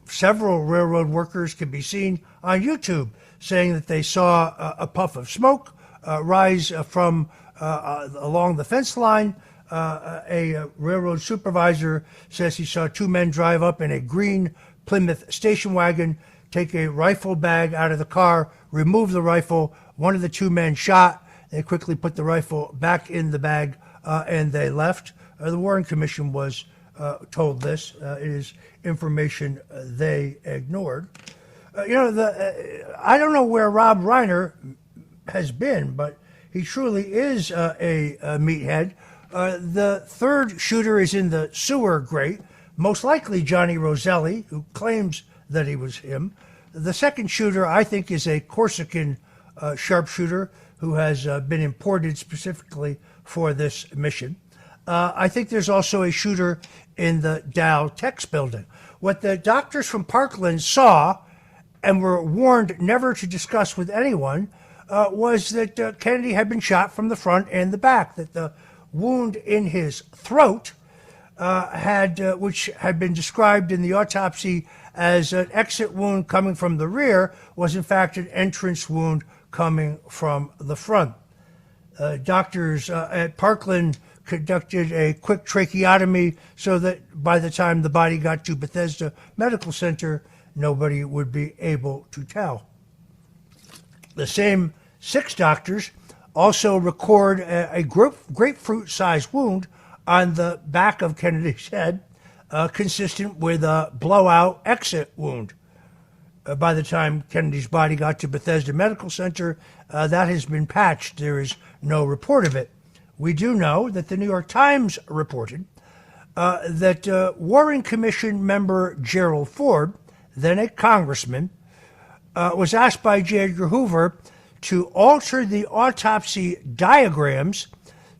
Speaker 6: Several railroad workers can be seen on YouTube saying that they saw a puff of smoke rise from along the fence line. A railroad supervisor says he saw 2 men drive up in a green Plymouth station wagon, take a rifle bag out of the car, remove the rifle. One of the 2 men shot. They quickly put the rifle back in the bag and they left. The Warren Commission was told this. It is information they ignored. I don't know where Rob Reiner has been, but he truly is a meathead. The 3rd shooter is in the sewer grate, most likely Johnny Roselli, who claims that he was him. The 2nd shooter, I think, is a Corsican sharpshooter who has been imported specifically for this mission. I think there's also a shooter in the Dow Tex building. What the doctors from Parkland saw and were warned never to discuss with anyone was that Kennedy had been shot from the front and the back, that the wound in his throat which had been described in the autopsy as an exit wound coming from the rear, was in fact an entrance wound coming from the front. Doctors at Parkland conducted a quick tracheotomy so that by the time the body got to Bethesda Medical Center, nobody would be able to tell. The same 6 doctors also record a grapefruit-sized wound on the back of Kennedy's head, consistent with a blowout exit wound. By the time Kennedy's body got to Bethesda Medical Center, that has been patched. There is no report of it. We do know that the New York Times reported that Warren Commission member Gerald Ford, then a congressman, was asked by J. Edgar Hoover to alter the autopsy diagrams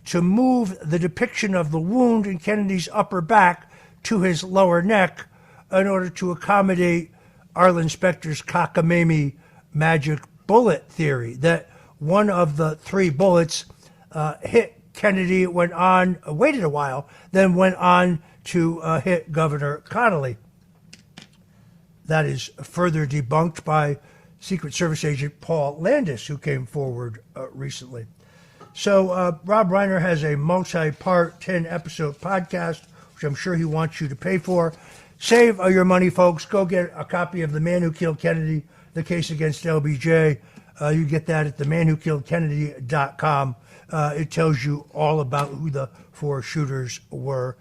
Speaker 6: to move the depiction of the wound in Kennedy's upper back to his lower neck in order to accommodate Arlen Specter's cockamamie magic bullet theory, that one of the 3 bullets hit Kennedy, waited a while, then went on to hit Governor Connolly. That is further debunked by Secret Service agent Paul Landis, who came forward recently. So Rob Reiner has a multi-part 10-episode podcast, which I'm sure he wants you to pay for. Save your money, folks. Go get a copy of The Man Who Killed Kennedy, The Case Against LBJ. You get that at themanwhokilledkennedy.com. It tells you all about who the 4 shooters were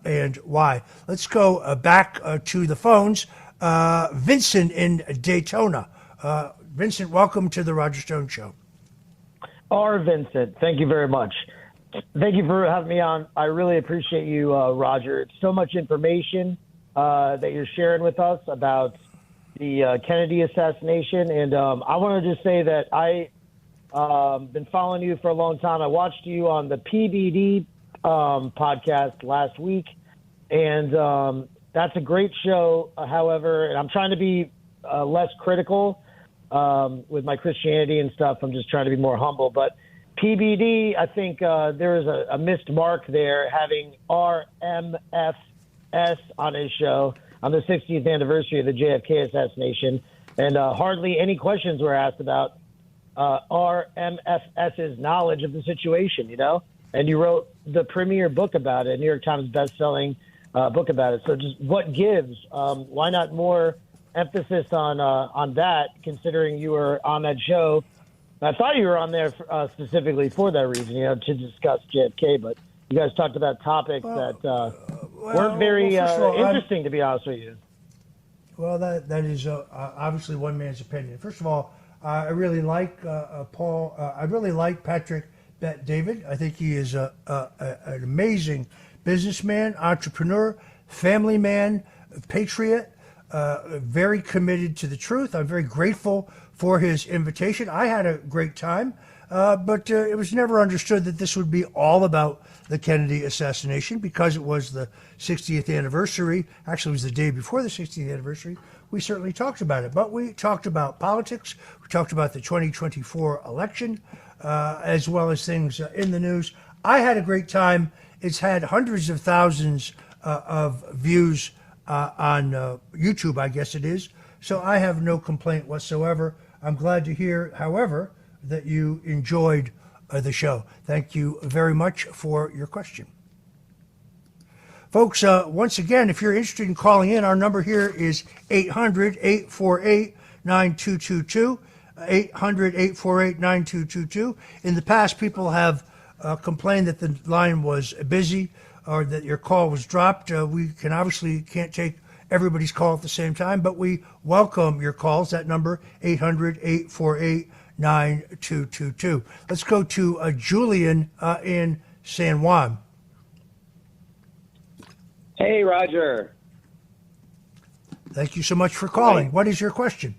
Speaker 6: and why. Let's go back to the phones. Vincent in Daytona. Vincent, welcome to the Roger Stone Show.
Speaker 21: Vincent, thank you very much. Thank you for having me on. I really appreciate you, Roger. It's so much information that you're sharing with us about the Kennedy assassination. And I want to just say that been following you for a long time. I watched you on the PBD podcast last week, and that's a great show. However, and I'm trying to be less critical with my Christianity and stuff. I'm just trying to be more humble. But PBD, I think there is a missed mark there, having RMFS on his show on the 60th anniversary of the JFK assassination, and hardly any questions were asked about RMFS's knowledge of the situation, and you wrote the premier book about it, New York Times best-selling book about it. So just what gives? Why not more emphasis on that, considering you were on that show? I thought you were on there specifically for that reason, to discuss JFK, but you guys talked about topics that weren't very interesting, to be honest with you.
Speaker 6: Well, that is obviously one man's opinion. First of all, I really like Paul. I really like Patrick Bet-David. I think he is an amazing businessman, entrepreneur, family man, patriot, very committed to the truth. I'm very grateful for his invitation. I had a great time, but it was never understood that this would be all about the Kennedy assassination, because it was the 60th anniversary. Actually, it was the day before the 60th anniversary. We certainly talked about it, but we talked about politics. We talked about the 2024 election, as well as things in the news. I had a great time. It's had hundreds of thousands of views on YouTube, I guess it is. So I have no complaint whatsoever. I'm glad to hear, however, that you enjoyed the show. Thank you very much for your question. Folks, once again, if you're interested in calling in, our number here is 800-848-9222, 800-848-9222. In the past, people have complained that the line was busy or that your call was dropped. We can't take everybody's call at the same time, but we welcome your calls. That number, 800-848-9222. Let's go to Julian in San Juan.
Speaker 22: Hey, Roger.
Speaker 6: Thank you so much for calling. What is your question?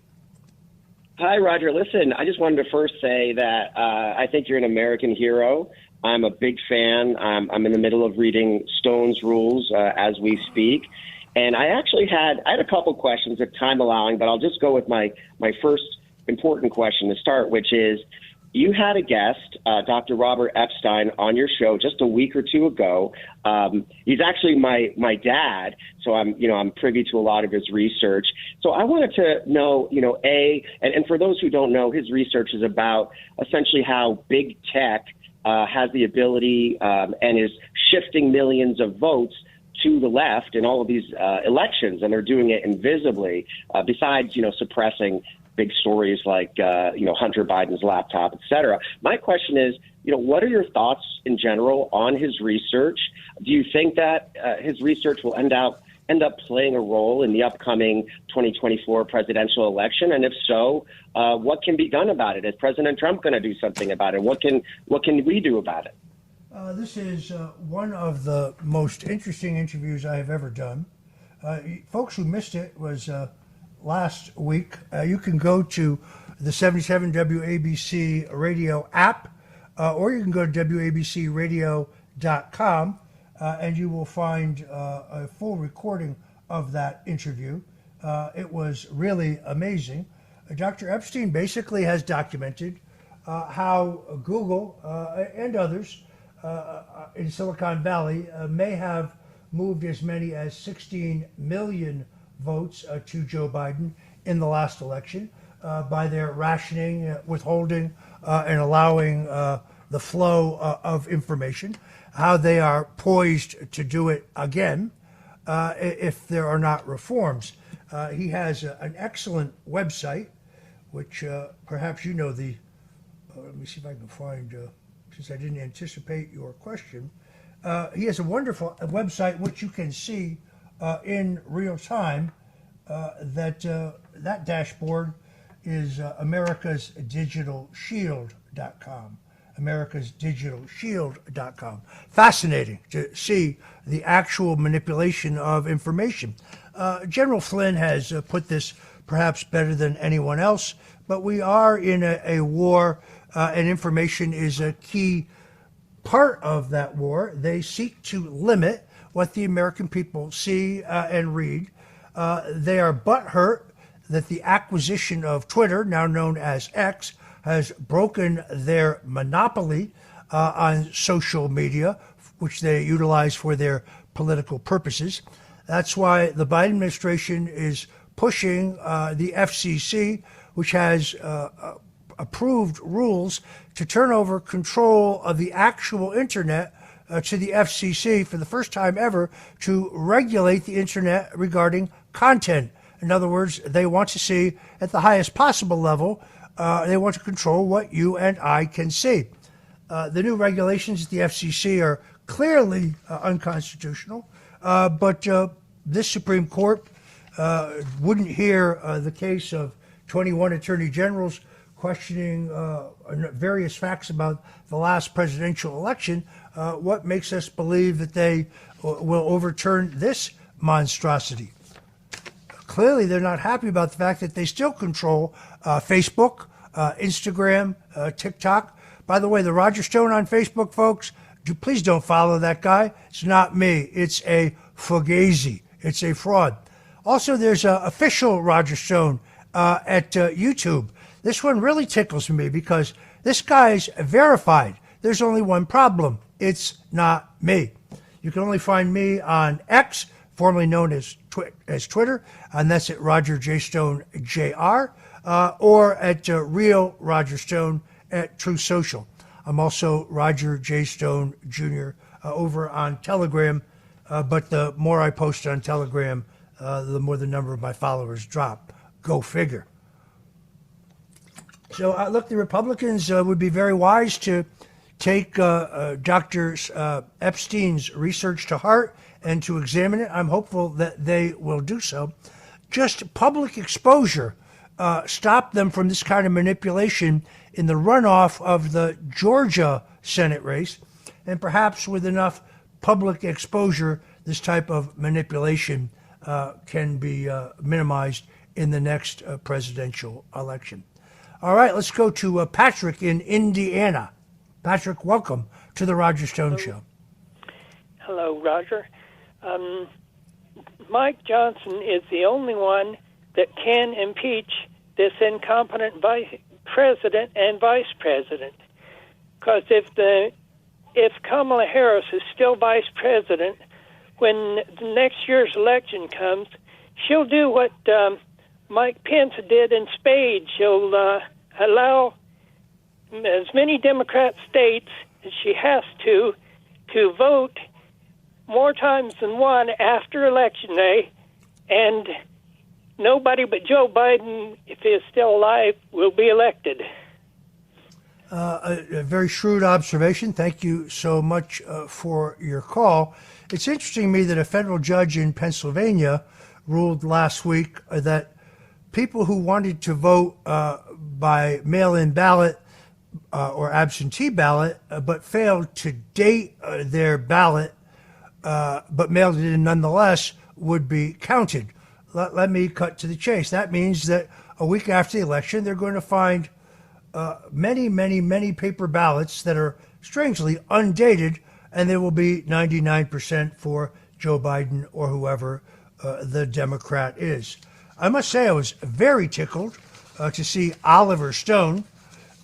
Speaker 22: Hi, Roger. Listen, I just wanted to first say that I think you're an American hero. I'm a big fan. I'm in the middle of reading Stone's Rules as we speak. And I actually had a couple questions, if time allowing, but I'll just go with my first important question to start, which is, you had a guest, Dr. Robert Epstein, on your show just a week or two ago. He's actually my dad, so I'm privy to a lot of his research. So I wanted to know, and for those who don't know, his research is about essentially how big tech has the ability and is shifting millions of votes to the left in all of these elections, and they're doing it invisibly, besides, suppressing big stories like, Hunter Biden's laptop, et cetera. My question is, what are your thoughts in general on his research? Do you think that his research will end up playing a role in the upcoming 2024 presidential election? And if so, what can be done about it? Is President Trump going to do something about it? What can we do about it?
Speaker 6: This is one of the most interesting interviews I have ever done. Folks who missed it was last week. You can go to the 77 WABC radio app, or you can go to WABCradio.com, and you will find a full recording of that interview. It was really amazing. Dr. Epstein basically has documented how Google and others in Silicon Valley may have moved as many as 16 million votes to Joe Biden in the last election by their rationing, withholding, and allowing the flow of information, how they are poised to do it again if there are not reforms. He has an excellent website, which perhaps you know the, let me see if I can find, since I didn't anticipate your question. He has a wonderful website which you can see in real time. That dashboard is americasdigitalshield.com. americasdigitalshield.com. Fascinating to see the actual manipulation of information. General Flynn has put this perhaps better than anyone else, but we are in a war, and information is a key part of that war. They seek to limit what the American people see and read. They are butthurt that the acquisition of Twitter, now known as X, has broken their monopoly on social media, which they utilize for their political purposes. That's why the Biden administration is pushing the FCC, which has approved rules to turn over control of the actual internet to the FCC for the first time ever to regulate the internet regarding content. In other words, they want to see at the highest possible level, they want to control what you and I can see. The new regulations at the FCC are clearly unconstitutional, but this Supreme Court wouldn't hear the case of 21 attorney generals questioning various facts about the last presidential election. What makes us believe that they will overturn this monstrosity? Clearly, they're not happy about the fact that they still control Facebook, Instagram, TikTok. By the way, the Roger Stone on Facebook, folks, please don't follow that guy. It's not me. It's a fugazi. It's a fraud. Also, there's an official Roger Stone at YouTube. This one really tickles me because this guy's verified. There's only one problem. It's not me. You can only find me on X, formerly known as Twitter, and that's at Roger J. Stone Jr., or at Real Roger Stone at True Social. I'm also Roger J. Stone Jr. Over on Telegram, but the more I post on Telegram, the more the number of my followers drop. Go figure. So, look, the Republicans would be very wise to take Dr. Epstein's research to heart and to examine it. I'm hopeful that they will do so. Just public exposure stopped them from this kind of manipulation in the runoff of the Georgia Senate race, and perhaps with enough public exposure, this type of manipulation can be minimized in the next presidential election. All right, let's go to Patrick in Indiana. Patrick, welcome to the Roger Stone Show.
Speaker 1: Hello, Roger. Mike Johnson is the only one that can impeach this incompetent vice president and vice president. Because if Kamala Harris is still vice president, when the next year's election comes, she'll do what Mike Pence did in spades. She'll allow as many Democrat states as she has to vote more times than one after Election Day, and nobody but Joe Biden, if he is still alive, will be elected.
Speaker 6: A very shrewd observation. Thank you so much for your call. It's interesting to me that a federal judge in Pennsylvania ruled last week that people who wanted to vote by mail-in ballot or absentee ballot, but failed to date their ballot, but mailed it in nonetheless, would be counted. Let me cut to the chase. That means that a week after the election, they're going to find many paper ballots that are strangely undated, and there will be 99% for Joe Biden or whoever the Democrat is. I must say I was very tickled to see Oliver Stone,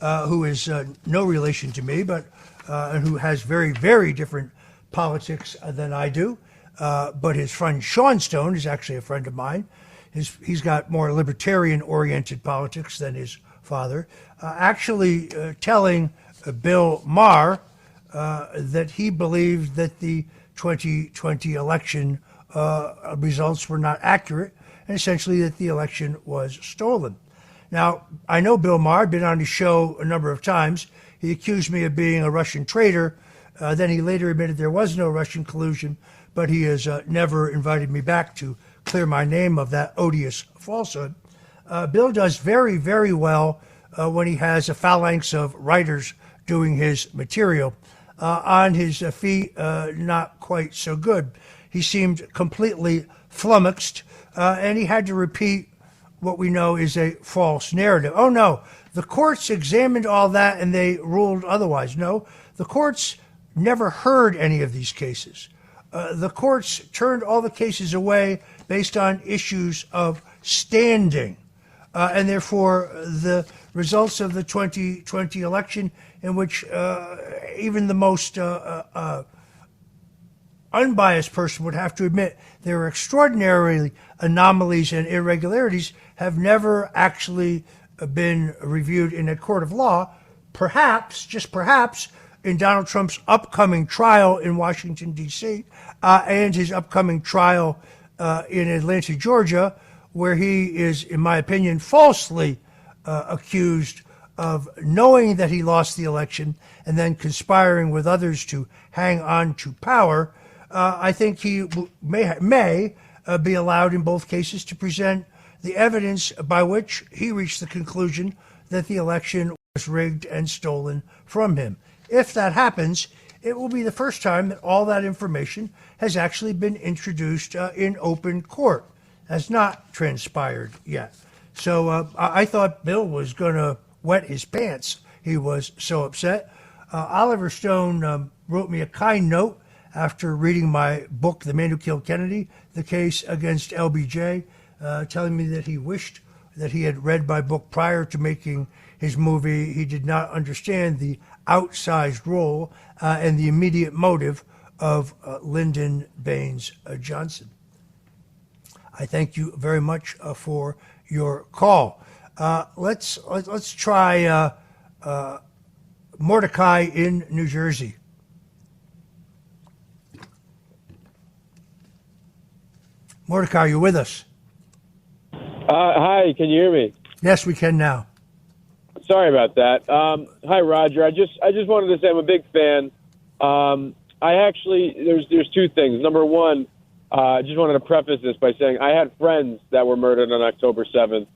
Speaker 6: who is no relation to me, but and who has very, very different politics than I do. But his friend Sean Stone is actually a friend of mine. He's got more libertarian-oriented politics than his father, actually telling Bill Maher that he believed that the 2020 election results were not accurate, and essentially that the election was stolen. Now, I know Bill Maher, been on his show a number of times. He accused me of being a Russian traitor. Then he later admitted there was no Russian collusion, but he has never invited me back to clear my name of that odious falsehood. Bill does very, very well when he has a phalanx of writers doing his material. On his feet, not quite so good. He seemed completely flummoxed, and he had to repeat what we know is a false narrative. Oh, no, the courts examined all that and they ruled otherwise. No, the courts never heard any of these cases. The courts turned all the cases away based on issues of standing. And therefore, the results of the 2020 election, in which even the most unbiased person would have to admit there are extraordinary anomalies and irregularities, have never actually been reviewed in a court of law. Perhaps, just perhaps, in Donald Trump's upcoming trial in Washington, D.C., and his upcoming trial in Atlanta, Georgia, where he is, in my opinion, falsely accused of knowing that he lost the election and then conspiring with others to hang on to power. I think he may be allowed in both cases to present the evidence by which he reached the conclusion that the election was rigged and stolen from him. If that happens, it will be the first time that all that information has actually been introduced in open court. Has not transpired yet. So I thought Bill was going to wet his pants. He was so upset. Oliver Stone wrote me a kind note after reading my book, The Man Who Killed Kennedy, the case against LBJ, telling me that he wished that he had read my book prior to making his movie. He did not understand the outsized role and the immediate motive of Lyndon Baines Johnson. I thank you very much for your call. Let's try Mordecai in New Jersey. Mordecai, are you with us?
Speaker 7: Hi, can you hear me?
Speaker 6: Yes, we can now.
Speaker 7: Sorry about that. Hi, Roger. I just wanted to say I'm a big fan. There's two things. Number one, I just wanted to preface this by saying I had friends that were murdered on October 7th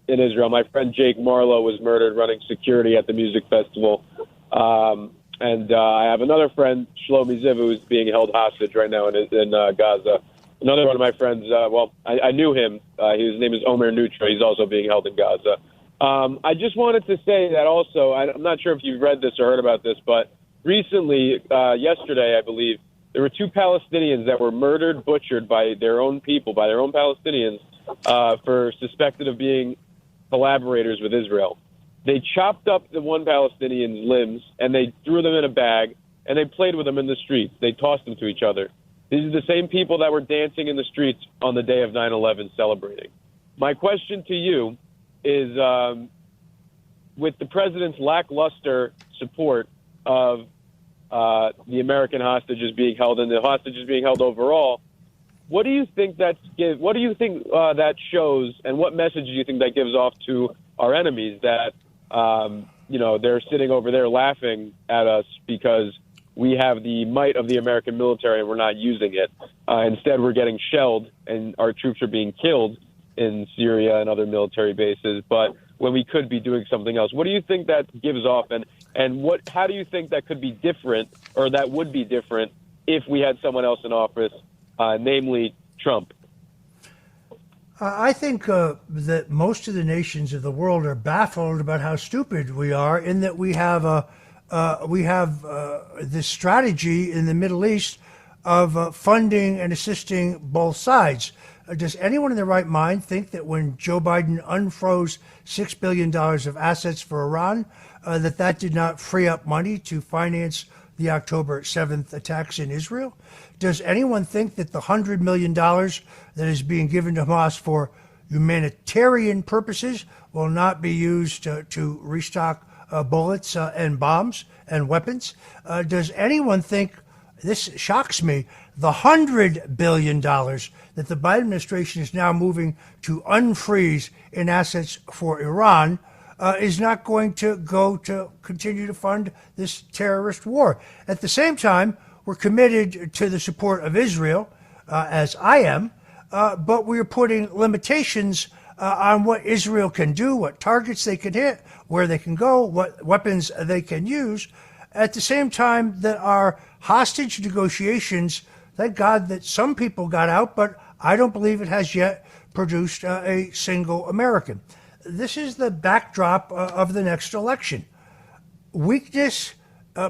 Speaker 7: in Israel. My friend Jake Marlowe was murdered running security at the music festival. And I have another friend, Shlomi Ziv, who's being held hostage right now in Gaza. Another one of my friends, I knew him. His name is Omer Nutra. He's also being held in Gaza. I just wanted to say that also, I'm not sure if you've read this or heard about this, but recently, yesterday, I believe, there were two Palestinians that were murdered, butchered by their own people, by their own Palestinians, for suspected of being collaborators with Israel. They chopped up the one Palestinian's limbs, and they threw them in a bag, and they played with them in the streets. They tossed them to each other. These are the same people that were dancing in the streets on the day of 9/11 celebrating. My question to you is, with the president's lackluster support of the American hostages being held and the hostages being held overall, what do you think that shows, and what message do you think that gives off to our enemies that they're sitting over there laughing at us because we have the might of the American military and we're not using it? Instead, we're getting shelled and our troops are being killed in Syria and other military bases, but when we could be doing something else. What do you think that gives off, and how do you think that could be different, or that would be different, if we had someone else in office, namely Trump?
Speaker 6: I think that most of the nations of the world are baffled about how stupid we are, in that we have this strategy in the Middle East of funding and assisting both sides. Does anyone in their right mind think that when Joe Biden unfroze $6 billion of assets for Iran, that did not free up money to finance the October 7th attacks in Israel? Does anyone think that the $100 million that is being given to Hamas for humanitarian purposes will not be used to restock bullets and bombs and weapons? Does anyone think, this shocks me, the $100 billion that the Biden administration is now moving to unfreeze in assets for Iran is not going to go to continue to fund this terrorist war? At the same time, we're committed to the support of Israel, as I am, but we're putting limitations on what Israel can do, what targets they can hit, where they can go, what weapons they can use. At the same time that our hostage negotiations, thank God that some people got out, but I don't believe it has yet produced a single American. This is the backdrop of the next election. Weakness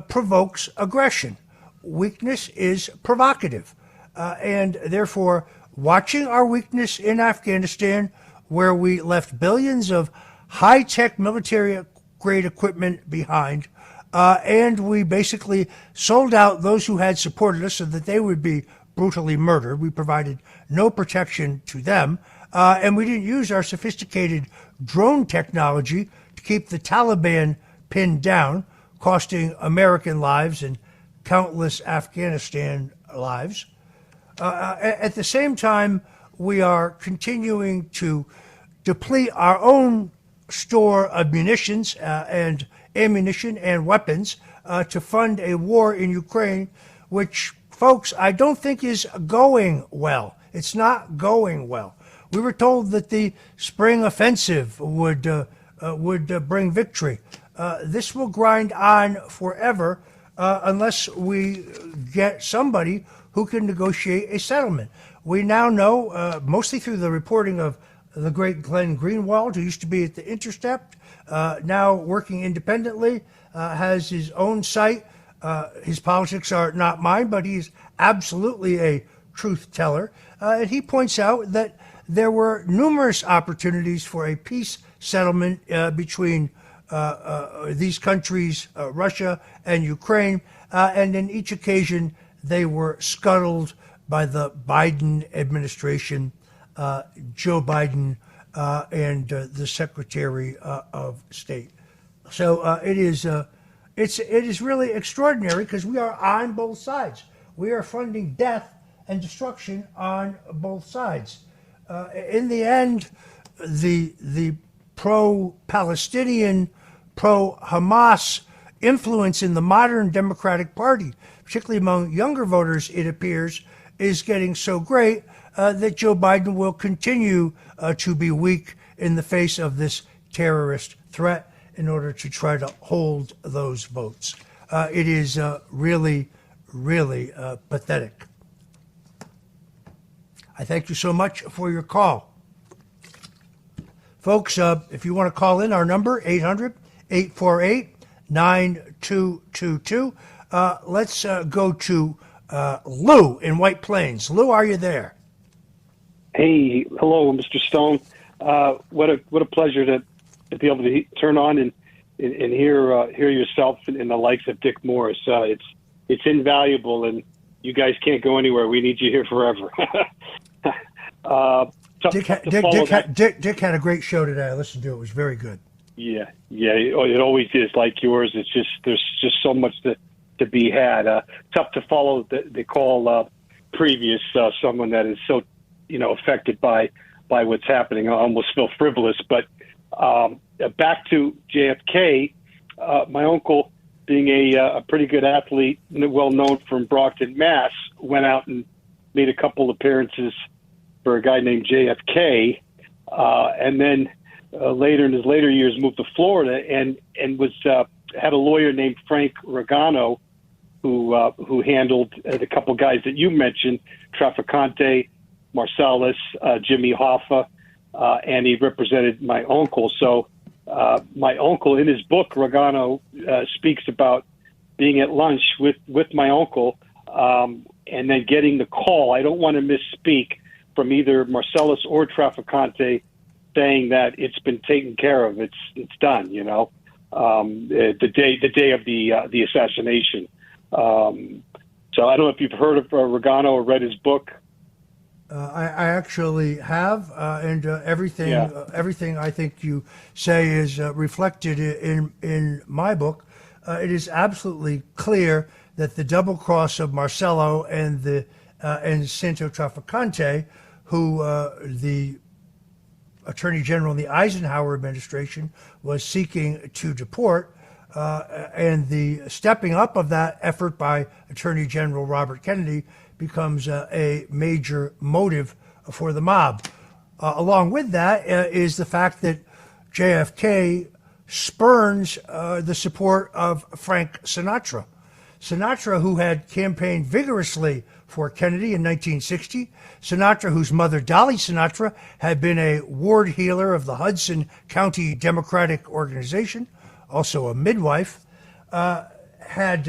Speaker 6: provokes aggression. Weakness is provocative. And therefore, watching our weakness in Afghanistan, where we left billions of high-tech military-grade equipment behind, and we basically sold out those who had supported us so that they would be brutally murdered. We provided no protection to them, and we didn't use our sophisticated drone technology to keep the Taliban pinned down, costing American lives and countless Afghanistan lives. At the same time, we are continuing to deplete our own store of munitions and ammunition and weapons to fund a war in Ukraine, which, folks, I don't think is going well. It's not going well. We were told that the spring offensive would bring victory. This will grind on forever unless we get somebody who can negotiate a settlement. We now know, mostly through the reporting of the great Glenn Greenwald, who used to be at the Intercept, now working independently, has his own site. His politics are not mine, but he's absolutely a truth teller. And he points out that there were numerous opportunities for a peace settlement between these countries, Russia and Ukraine, and in each occasion they were scuttled by the Biden administration, Joe Biden, and the Secretary of State. So it is really extraordinary because we are on both sides. We are funding death and destruction on both sides. In the end, the pro-Palestinian, pro-Hamas influence in the modern Democratic Party, particularly among younger voters, it appears, is getting so great that Joe Biden will continue to be weak in the face of this terrorist threat in order to try to hold those votes. It is really, really pathetic. I thank you so much for your call. Folks, if you want to call in, our number, 800-848-9222. Let's go to Lou in White Plains. Lou, are you there?
Speaker 8: Hey, hello, Mr. Stone. What a pleasure to be able to turn on and hear yourself and the likes of Dick Morris. It's invaluable, and you guys can't go anywhere. We need you here forever.
Speaker 6: Dick had a great show today. I listened to it. It was very good.
Speaker 8: Yeah, it always is like yours. It's just there's just so much to be had. Tough to follow the call previous someone that is so affected by what's happening. I almost feel frivolous, but back to JFK. My uncle, being a pretty good athlete, well known from Brockton, Mass, went out and made a couple appearances for a guy named JFK, and then later in his later years moved to Florida and was had a lawyer named Frank Regano who handled the couple guys that you mentioned, Trafficante, Marsalis, Jimmy Hoffa, and he represented my uncle. So my uncle, in his book, Regano speaks about being at lunch with my uncle and then getting the call. I don't want to misspeak, from either Marcellus or Trafficante saying that it's been taken care of. It's done. The day of the assassination. So I don't know if you've heard of Regano or read his book.
Speaker 6: I actually have, and everything I think you say is reflected in my book. It is absolutely clear that the double cross of Marcello and Santo Trafficante, who the Attorney General in the Eisenhower administration was seeking to deport, and the stepping up of that effort by Attorney General Robert Kennedy becomes a major motive for the mob. Along with that is the fact that JFK spurns the support of Frank Sinatra. Sinatra, who had campaigned vigorously for Kennedy in 1960. Sinatra, whose mother, Dolly Sinatra, had been a ward healer of the Hudson County Democratic Organization, also a midwife, had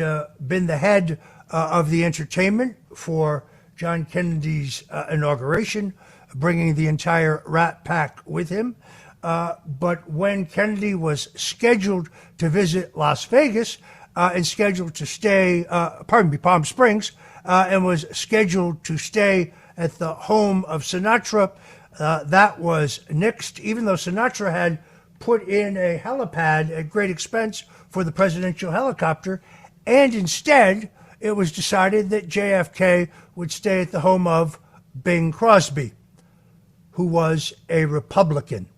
Speaker 6: been the head of the entertainment for John Kennedy's inauguration, bringing the entire Rat Pack with him. But when Kennedy was scheduled to visit Las Vegas and scheduled to stay, Palm Springs, and was scheduled to stay at the home of Sinatra, that was nixed, even though Sinatra had put in a helipad at great expense for the presidential helicopter, and instead it was decided that JFK would stay at the home of Bing Crosby, who was a Republican.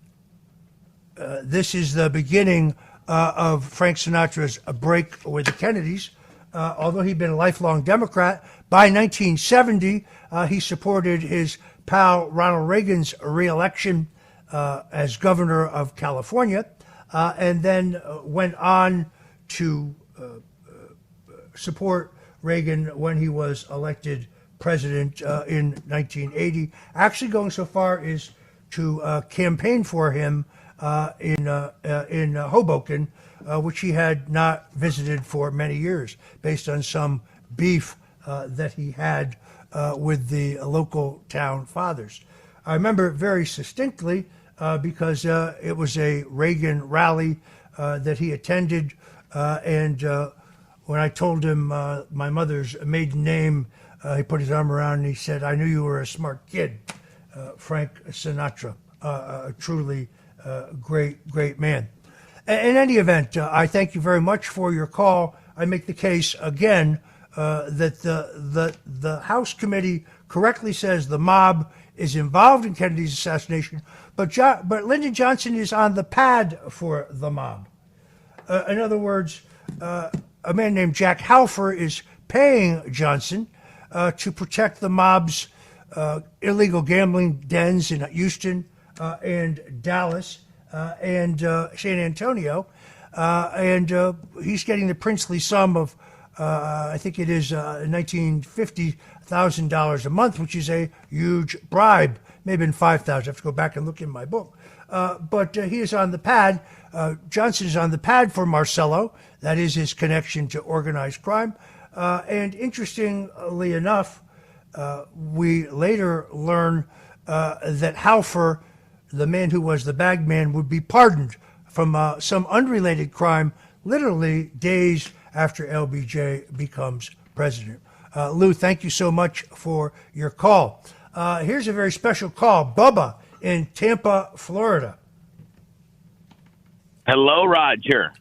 Speaker 6: This is the beginning of Frank Sinatra's break with the Kennedys. Although he'd been a lifelong Democrat, by 1970, he supported his pal Ronald Reagan's reelection as governor of California, and then went on to support Reagan when he was elected president in 1980, actually going so far as to campaign for him in Hoboken, which he had not visited for many years, based on some beef that he had with the local town fathers. I remember it very distinctly because it was a Reagan rally that he attended, and when I told him my mother's maiden name, he put his arm around and he said, "I knew you were a smart kid." Frank Sinatra, a truly great man. In any event, I thank you very much for your call. I make the case again that the House committee correctly says the mob is involved in Kennedy's assassination, but Lyndon Johnson is on the pad for the mob. In other words, a man named Jack Halfer is paying Johnson to protect the mob's illegal gambling dens in Houston and Dallas and San Antonio, and he's getting the princely sum of I think it is $19,000 a month, which is a huge bribe. Maybe in $5,000. I have to go back and look in my book. But he is on the pad. Johnson is on the pad for Marcello. That is his connection to organized crime. And interestingly enough, we later learn that Halfer, the man who was the bag man, would be pardoned from some unrelated crime literally days after LBJ becomes president. Lou, thank you so much for your call. Here's a very special call. Bubba in Tampa, Florida.
Speaker 9: Hello, Roger.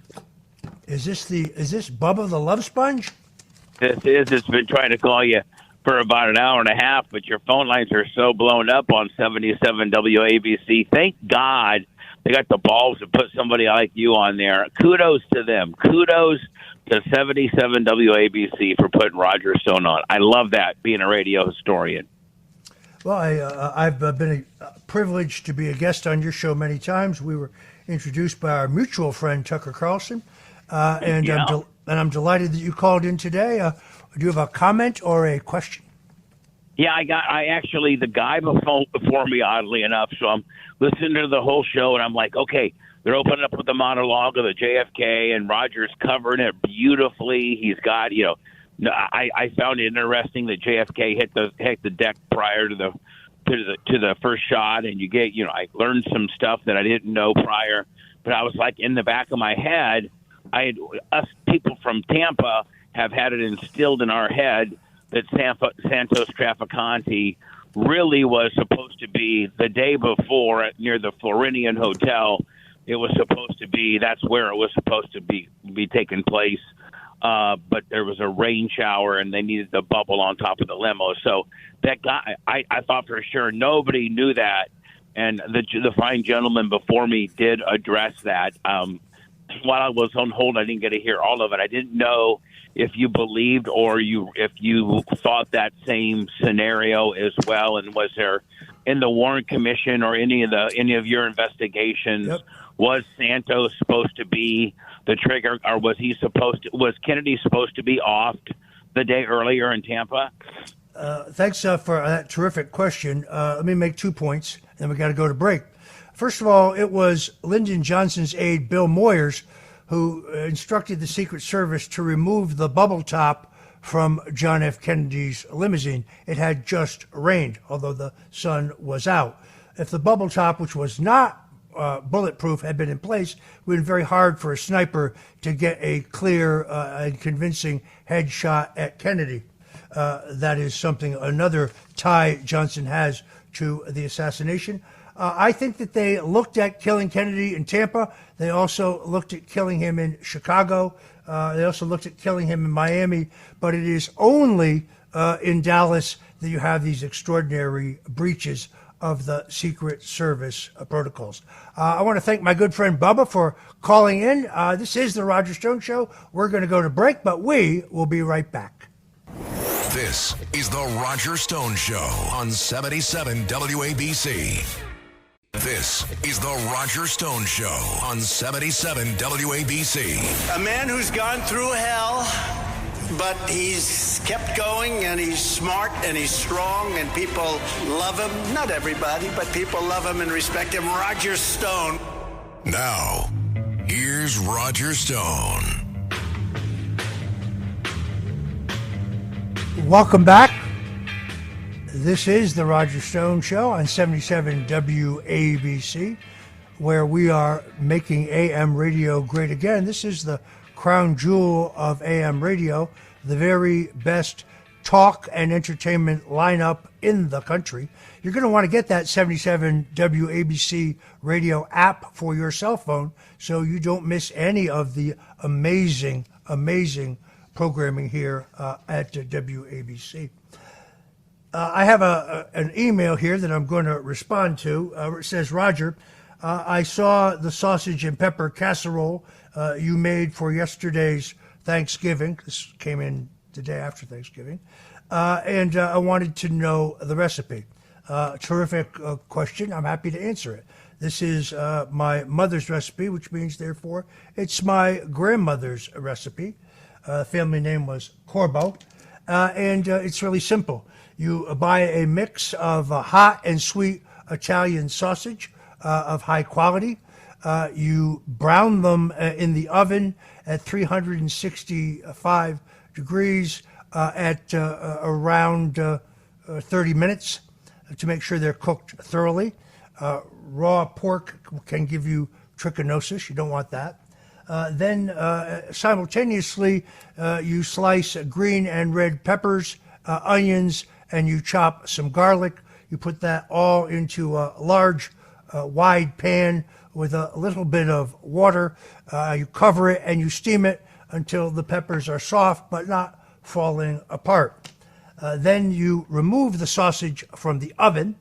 Speaker 6: Is this Bubba the Love Sponge?
Speaker 9: This is. It's been trying to call you for about an hour and a half, but your phone lines are so blown up on 77 WABC. Thank God they got the balls to put somebody like you on there. Kudos to them. Kudos to 77 WABC for putting Roger Stone on. I love that, being a radio historian.
Speaker 6: Well, I've been privileged to be a guest on your show many times. We were introduced by our mutual friend, Tucker Carlson, and I'm delighted that you called in today. Do you have a comment or a question?
Speaker 9: Yeah, the guy before me, oddly enough, so I'm listening to the whole show, and I'm like, okay, they're opening up with the monologue of the JFK, and Roger's covering it beautifully. He's got, I found it interesting that JFK hit the deck prior to the to the first shot, and you get, I learned some stuff that I didn't know prior, but I was like, in the back of my head, us people from Tampa have had it instilled in our head that Santos Trafficante really was supposed to be the day before near the Floridian Hotel. It was supposed to be, that's where it was supposed to be taking place. But there was a rain shower and they needed the bubble on top of the limo. So that guy, I thought for sure nobody knew that. And the fine gentleman before me did address that. While I was on hold, I didn't get to hear all of it. I didn't know if you believed or if you thought that same scenario as well. And was there in the Warren Commission or any of your investigations, was Santos supposed to be the trigger, or was Kennedy supposed to be offed the day earlier in Tampa?
Speaker 6: Thanks for that terrific question. Let me make 2 points, and then we got to go to break. First of all, it was Lyndon Johnson's aide, Bill Moyers, who instructed the Secret Service to remove the bubble top from John F. Kennedy's limousine. It had just rained, although the sun was out. If the bubble top, which was not bulletproof, had been in place, it would have been very hard for a sniper to get a clear and convincing headshot at Kennedy. That is another tie Johnson has to the assassination. I think that they looked at killing Kennedy in Tampa. They also looked at killing him in Chicago. They also looked at killing him in Miami. But it is only in Dallas that you have these extraordinary breaches of the Secret Service protocols. I want to thank my good friend Bubba for calling in. This is the Roger Stone Show. We're going to go to break, but we will be right back.
Speaker 2: This is the Roger Stone Show on 77 WABC. This is the Roger Stone Show on 77 WABC.
Speaker 5: A man who's gone through hell, but he's kept going, and he's smart, and he's strong, and people love him. Not everybody, but people love him and respect him. Roger Stone.
Speaker 2: Now, here's Roger Stone.
Speaker 6: Welcome back. This is the Roger Stone Show on 77 WABC, where we are making AM radio great again. This is the crown jewel of AM radio, the very best talk and entertainment lineup in the country. You're going to want to get that 77 WABC radio app for your cell phone so you don't miss any of the amazing, amazing programming here at WABC. I have an email here that I'm going to respond to. It says, Roger, I saw the sausage and pepper casserole you made for yesterday's Thanksgiving. This came in the day after Thanksgiving. And I wanted to know the recipe. Terrific question. I'm happy to answer it. This is my mother's recipe, which means, therefore, it's my grandmother's recipe. Family name was Corbo. And it's really simple. You buy a mix of hot and sweet Italian sausage of high quality. You brown them in the oven at 365 degrees at around 30 minutes to make sure they're cooked thoroughly. Raw pork can give you trichinosis. You don't want that. Then simultaneously, you slice green and red peppers, onions, and you chop some garlic. You put that all into a large, wide pan with a little bit of water. You cover it and you steam it until the peppers are soft but not falling apart. Then you remove the sausage from the oven.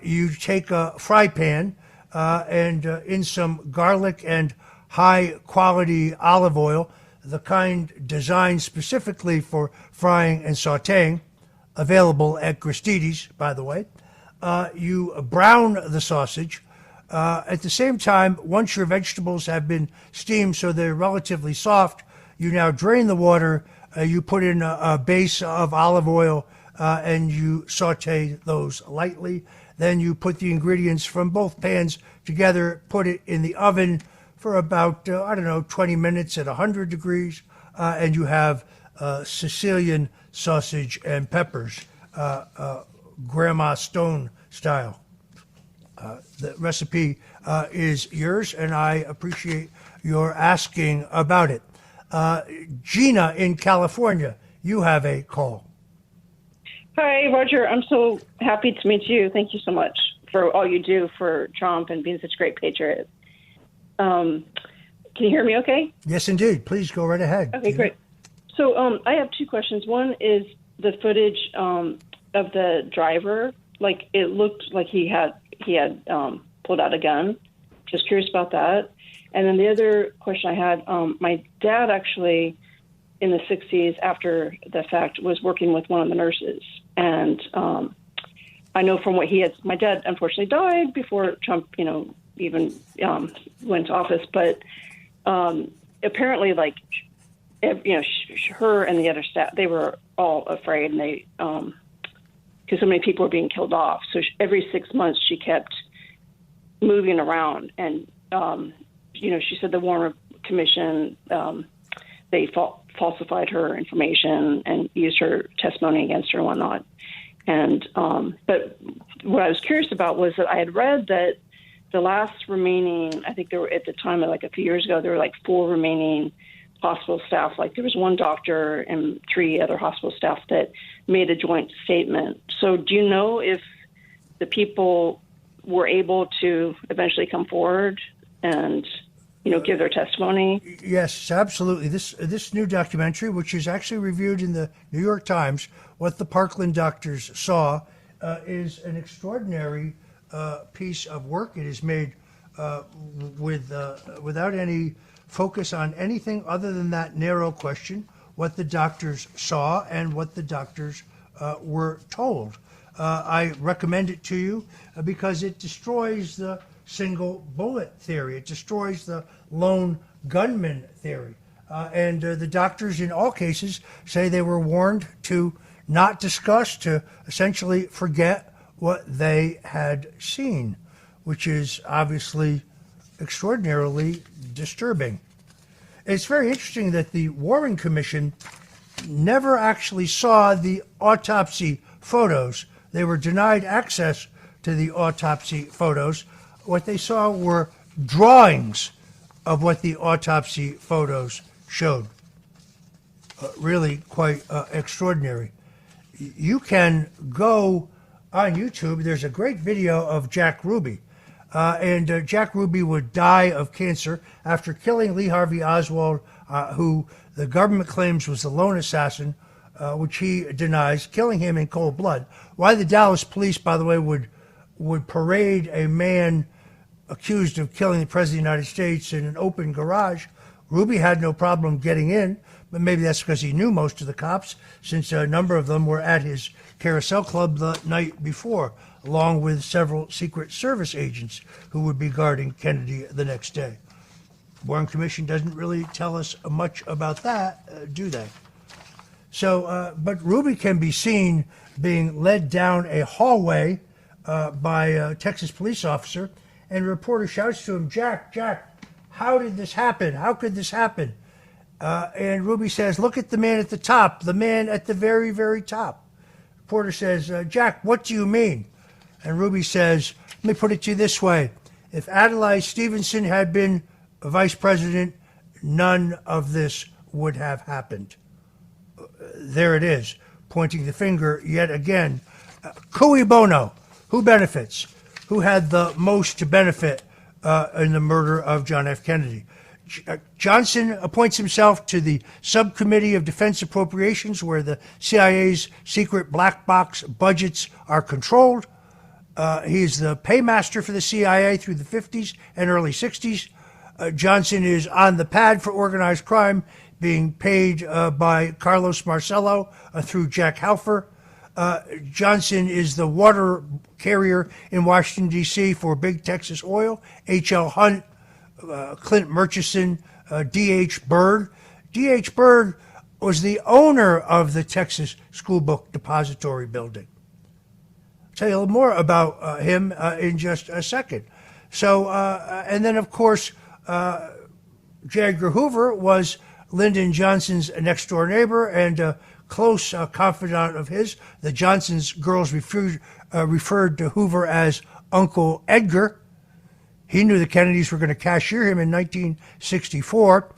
Speaker 6: You take a fry pan and in some garlic and high-quality olive oil, the kind designed specifically for frying and sautéing, available at Gristedes, by the way. You brown the sausage. At the same time, once your vegetables have been steamed so they're relatively soft, you now drain the water, you put in a base of olive oil, and you sauté those lightly. Then you put the ingredients from both pans together, put it in the oven for about, 20 minutes at 100 degrees, and you have Sicilian sausage and peppers. Grandma Stone style. The recipe is yours, and I appreciate your asking about it. Gina in California, you have a call.
Speaker 10: Hi, Roger. I'm so happy to meet you. Thank you so much for all you do for Trump and being such a great patriot. Can you hear me okay?
Speaker 6: Yes, indeed. Please go right ahead.
Speaker 10: Okay, great. So I have two questions. One is the footage of the driver. Like, it looked like he had pulled out a gun. Just curious about that. And then the other question I had, my dad actually, in the 60s, after the fact, was working with one of the nurses. And I know from what he had, my dad unfortunately died before Trump, even went to office. But apparently, like, her and the other staff, they were all afraid, and they, because so many people were being killed off. So every 6 months she kept moving around. And, she said the Warren Commission, they falsified her information and used her testimony against her and whatnot. And but what I was curious about was that I had read that the last remaining, I think there were at the time, like a few years ago, there were like 4 remaining hospital staff. Like there was 1 doctor and 3 other hospital staff that made a joint statement. So do you know if the people were able to eventually come forward and give their testimony?
Speaker 6: Yes, absolutely. This new documentary, which is actually reviewed in the New York Times, What the Parkland Doctors Saw, is an extraordinary piece of work. It is made without any focus on anything other than that narrow question, what the doctors saw and what the doctors were told. I recommend it to you because it destroys the single bullet theory. It destroys the lone gunman theory. And the doctors in all cases say they were warned to not discuss, to essentially forget what they had seen, which is obviously extraordinarily disturbing. It's very interesting that the Warren Commission never actually saw the autopsy photos. They were denied access to the autopsy photos. What they saw were drawings of what the autopsy photos showed. Really quite extraordinary. You can go on YouTube. There's a great video of Jack Ruby. And Jack Ruby would die of cancer after killing Lee Harvey Oswald, who the government claims was the lone assassin, which he denies, killing him in cold blood. Why the Dallas police, by the way, would parade a man accused of killing the President of the United States in an open garage. Ruby had no problem getting in, but maybe that's because he knew most of the cops, since a number of them were at his Carousel Club the night before, along with several Secret Service agents who would be guarding Kennedy the next day. Warren Commission doesn't really tell us much about that, do they? So, but Ruby can be seen being led down a hallway by a Texas police officer, and a reporter shouts to him, Jack, how did this happen? How could this happen? And Ruby says, look at the man at the top, the man at the very, very top. Reporter says, Jack, what do you mean? And Ruby says, let me put it to you this way. If Adlai Stevenson had been a vice president, none of this would have happened. There it is, pointing the finger yet again. Cui bono, who benefits? Who had the most to benefit in the murder of John F. Kennedy? Johnson appoints himself to the Subcommittee of Defense Appropriations, where the CIA's secret black box budgets are controlled. He's the paymaster for the CIA through the 50s and early 60s. Johnson is on the pad for organized crime, being paid by Carlos Marcello through Jack Halfer. Johnson is the water carrier in Washington, D.C. for Big Texas Oil, H.L. Hunt, Clint Murchison, D.H. Byrd. D.H. Byrd was the owner of the Texas School Book Depository Building. I'll tell you a little more about him in just a second. So, and then, of course, J. Edgar Hoover was Lyndon Johnson's next-door neighbor and close confidant of his. The Johnson's girls referred to Hoover as Uncle Edgar. He knew the Kennedys were going to cashier him in 1964.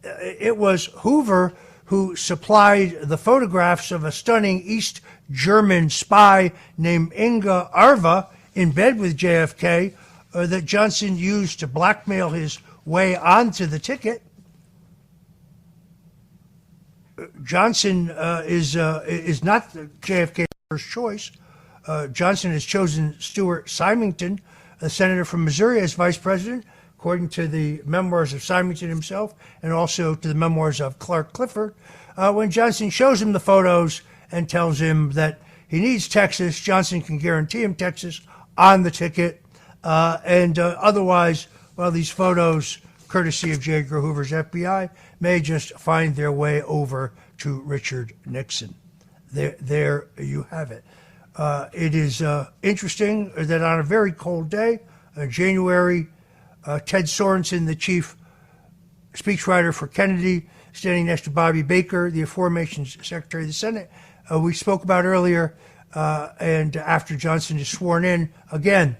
Speaker 6: It was Hoover who supplied the photographs of a stunning East German spy named Inga Arva in bed with JFK that Johnson used to blackmail his way onto the ticket. Johnson is not JFK's first choice. Johnson has chosen Stuart Symington, a senator from Missouri, as vice president, according to the memoirs of Symington himself and also to the memoirs of Clark Clifford. When Johnson shows him the photos and tells him that he needs Texas, Johnson can guarantee him Texas on the ticket. Otherwise, well, these photos, courtesy of J. Edgar Hoover's FBI, may just find their way over to Richard Nixon. There you have it. It is interesting that on a very cold day, January, Ted Sorensen, the chief speechwriter for Kennedy, standing next to Bobby Baker, the aforementioned Secretary of the Senate, we spoke about earlier, and after Johnson is sworn in, again,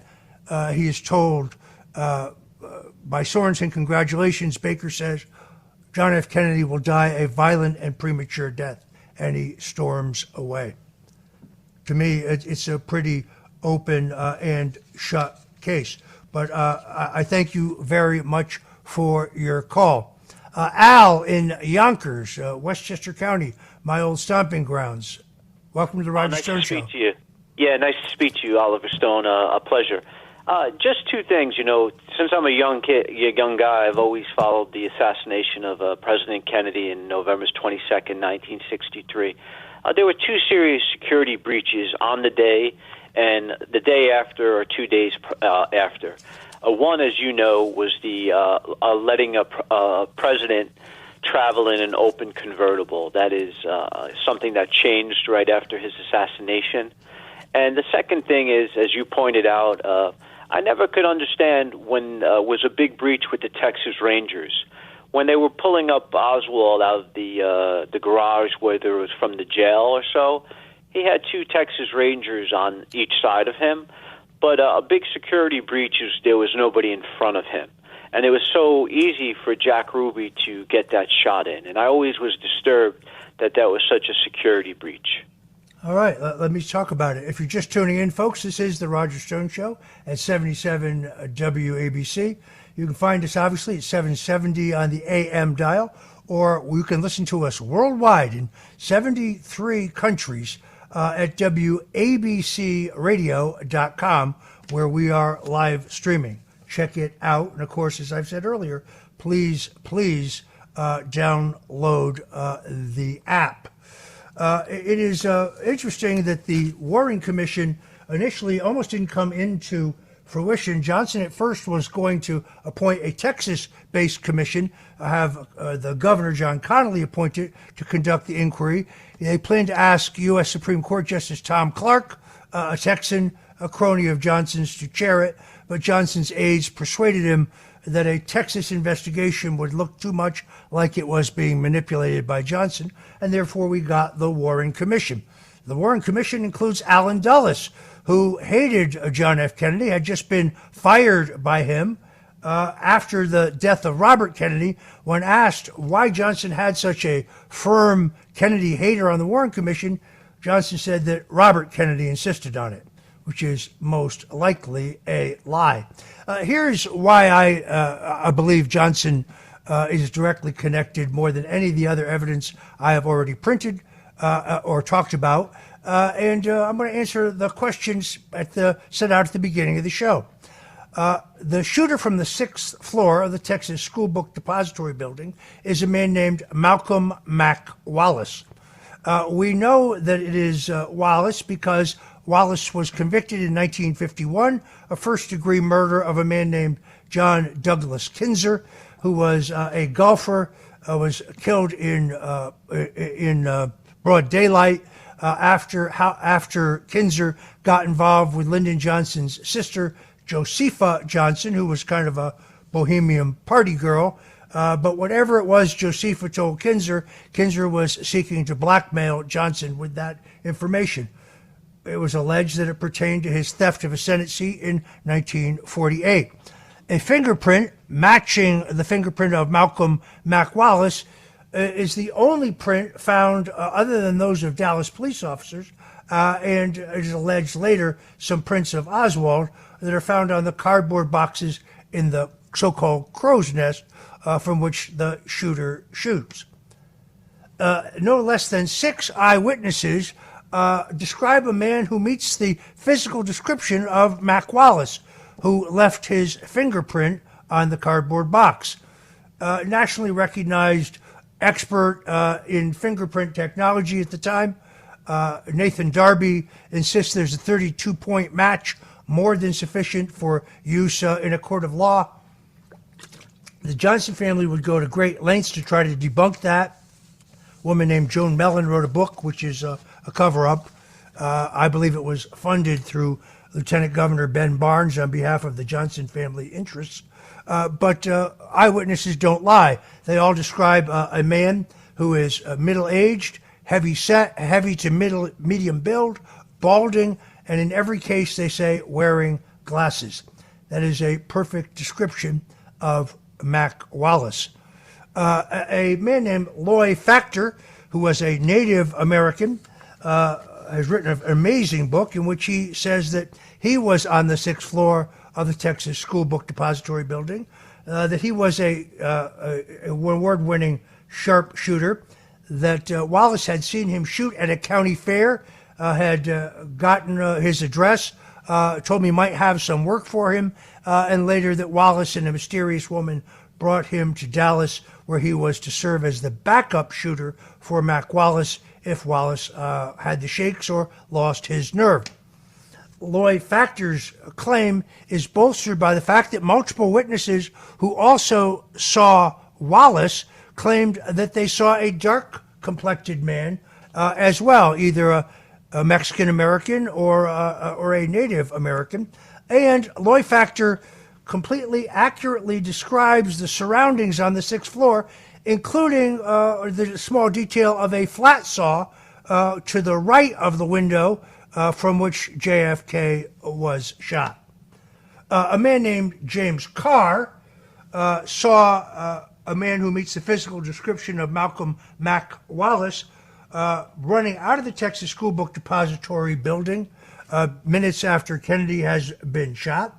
Speaker 6: he is told by Sorensen, congratulations, Baker says, John F. Kennedy will die a violent and premature death, and he storms away. To me, it's a pretty open and shut case. But I thank you very much for your call. Al in Yonkers, Westchester County, my old stomping grounds. Welcome to the Roger Stone Show.
Speaker 11: Nice to speak to you. Yeah, nice to speak to you, Oliver Stone. A pleasure. Just two things, since I'm a young guy, I've always followed the assassination of President Kennedy in November 22nd, 1963. There were two serious security breaches on the day and the day after or 2 days after. One, as you know, was the letting a president travel in an open convertible. That is something that changed right after his assassination. And the second thing is, as you pointed out, I never could understand when was a big breach with the Texas Rangers. When they were pulling up Oswald out of the garage, whether it was from the jail or so, he had two Texas Rangers on each side of him. But a big security breach is there was nobody in front of him. And it was so easy for Jack Ruby to get that shot in. And I always was disturbed that was such a security breach.
Speaker 6: All right, let me talk about it. If you're just tuning in, folks, this is the Roger Stone Show at 77 WABC. You can find us, obviously, at 770 on the AM dial, or you can listen to us worldwide in 73 countries at WABCradio.com, where we are live streaming. Check it out. And, of course, as I've said earlier, please download the app. It is interesting that the Warren Commission initially almost didn't come into fruition. Johnson at first was going to appoint a Texas-based commission, have the governor, John Connally, appointed to conduct the inquiry. They planned to ask U.S. Supreme Court Justice Tom Clark, a Texan, a crony of Johnson's, to chair it, but Johnson's aides persuaded him that a Texas investigation would look too much like it was being manipulated by Johnson, and therefore we got the Warren Commission. The Warren Commission includes Allen Dulles, who hated John F. Kennedy, had just been fired by him after the death of Robert Kennedy. When asked why Johnson had such a firm Kennedy hater on the Warren Commission, Johnson said that Robert Kennedy insisted on it, which is most likely a lie. Here's why I believe Johnson is directly connected more than any of the other evidence I have already printed or talked about. And I'm going to answer the questions set out at the beginning of the show. The shooter from the 6th floor of the Texas School Book Depository Building is a man named Malcolm Mac Wallace. We know that it is Wallace because Wallace was convicted in 1951 of first-degree murder of a man named John Douglas Kinzer, who was a golfer, was killed in broad daylight after Kinzer got involved with Lyndon Johnson's sister, Josepha Johnson, who was kind of a bohemian party girl. But whatever it was Josefa told Kinzer, Kinzer was seeking to blackmail Johnson with that information. It was alleged that it pertained to his theft of a Senate seat in 1948. A fingerprint matching the fingerprint of Malcolm Mac Wallace is the only print found, other than those of Dallas police officers, and it is alleged later some prints of Oswald that are found on the cardboard boxes in the so-called crow's nest from which the shooter shoots. No less than 6 eyewitnesses describe a man who meets the physical description of Mac Wallace, who left his fingerprint on the cardboard box. Nationally recognized expert in fingerprint technology at the time, Nathan Darby, insists there's a 32-point match, more than sufficient for use in a court of law. The Johnson family would go to great lengths to try to debunk that. A woman named Joan Mellon wrote a book, which is a cover-up. I believe it was funded through Lieutenant Governor Ben Barnes on behalf of the Johnson family interests. But eyewitnesses don't lie. They all describe a man who is middle-aged, heavy-set, heavy to medium build, balding, and in every case they say wearing glasses. That is a perfect description of Mac Wallace. A man named Loy Factor, who was a Native American, has written an amazing book in which he says that he was on the 6th floor of the Texas School Book Depository building, that he was a award-winning sharpshooter, that Wallace had seen him shoot at a county fair, had gotten his address, told me he might have some work for him, and later that Wallace and a mysterious woman brought him to Dallas, where he was to serve as the backup shooter for Mac Wallace if Wallace had the shakes or lost his nerve. Loy Factor's claim is bolstered by the fact that multiple witnesses who also saw Wallace claimed that they saw a dark-complected man as well, either a Mexican-American or a Native American. And Loy Factor completely accurately describes the surroundings on the 6th floor, including the small detail of a flat saw to the right of the window from which JFK was shot. A man named James Carr saw a man who meets the physical description of Malcolm Mac Wallace running out of the Texas School Book Depository building minutes after Kennedy has been shot,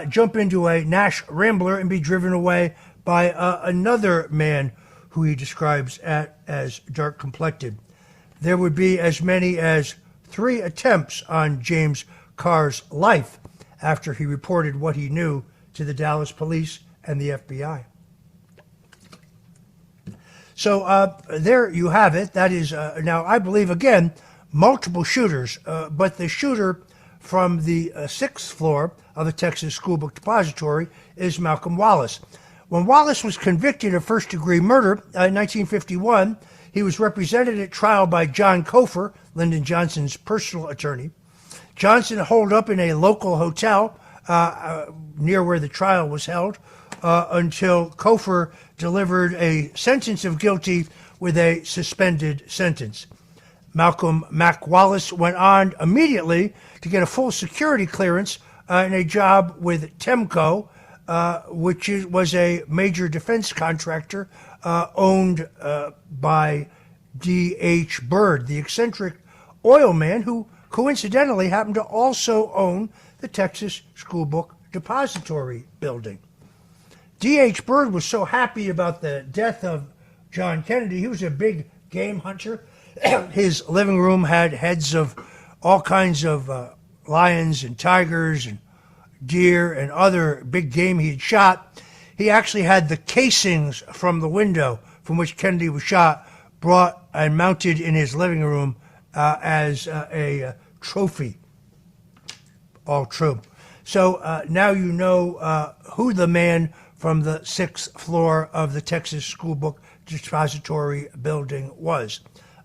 Speaker 6: jump into a Nash Rambler and be driven away by another man who he describes as dark-complected. There would be as many as 3 attempts on James Carr's life after he reported what he knew to the Dallas police and the FBI. So there you have it. That is, now I believe, again, multiple shooters, but the shooter from the 6th floor of the Texas School Book Depository is Malcolm Wallace. When Wallace was convicted of first-degree murder in 1951, he was represented at trial by John Cofer, Lyndon Johnson's personal attorney. Johnson holed up in a local hotel near where the trial was held until Cofer delivered a sentence of guilty with a suspended sentence. Malcolm Mac Wallace went on immediately to get a full security clearance and a job with Temco, which was a major defense contractor owned by D.H. Byrd, the eccentric oil man who coincidentally happened to also own the Texas School Book Depository building. D.H. Byrd was so happy about the death of John Kennedy. He was a big game hunter. His living room had heads of all kinds of lions and tigers and deer and other big game he had shot. He actually had the casings from the window from which Kennedy was shot brought and mounted in his living room as a trophy. All true. So now you know who the man from the 6th floor of the Texas School Book Depository building was.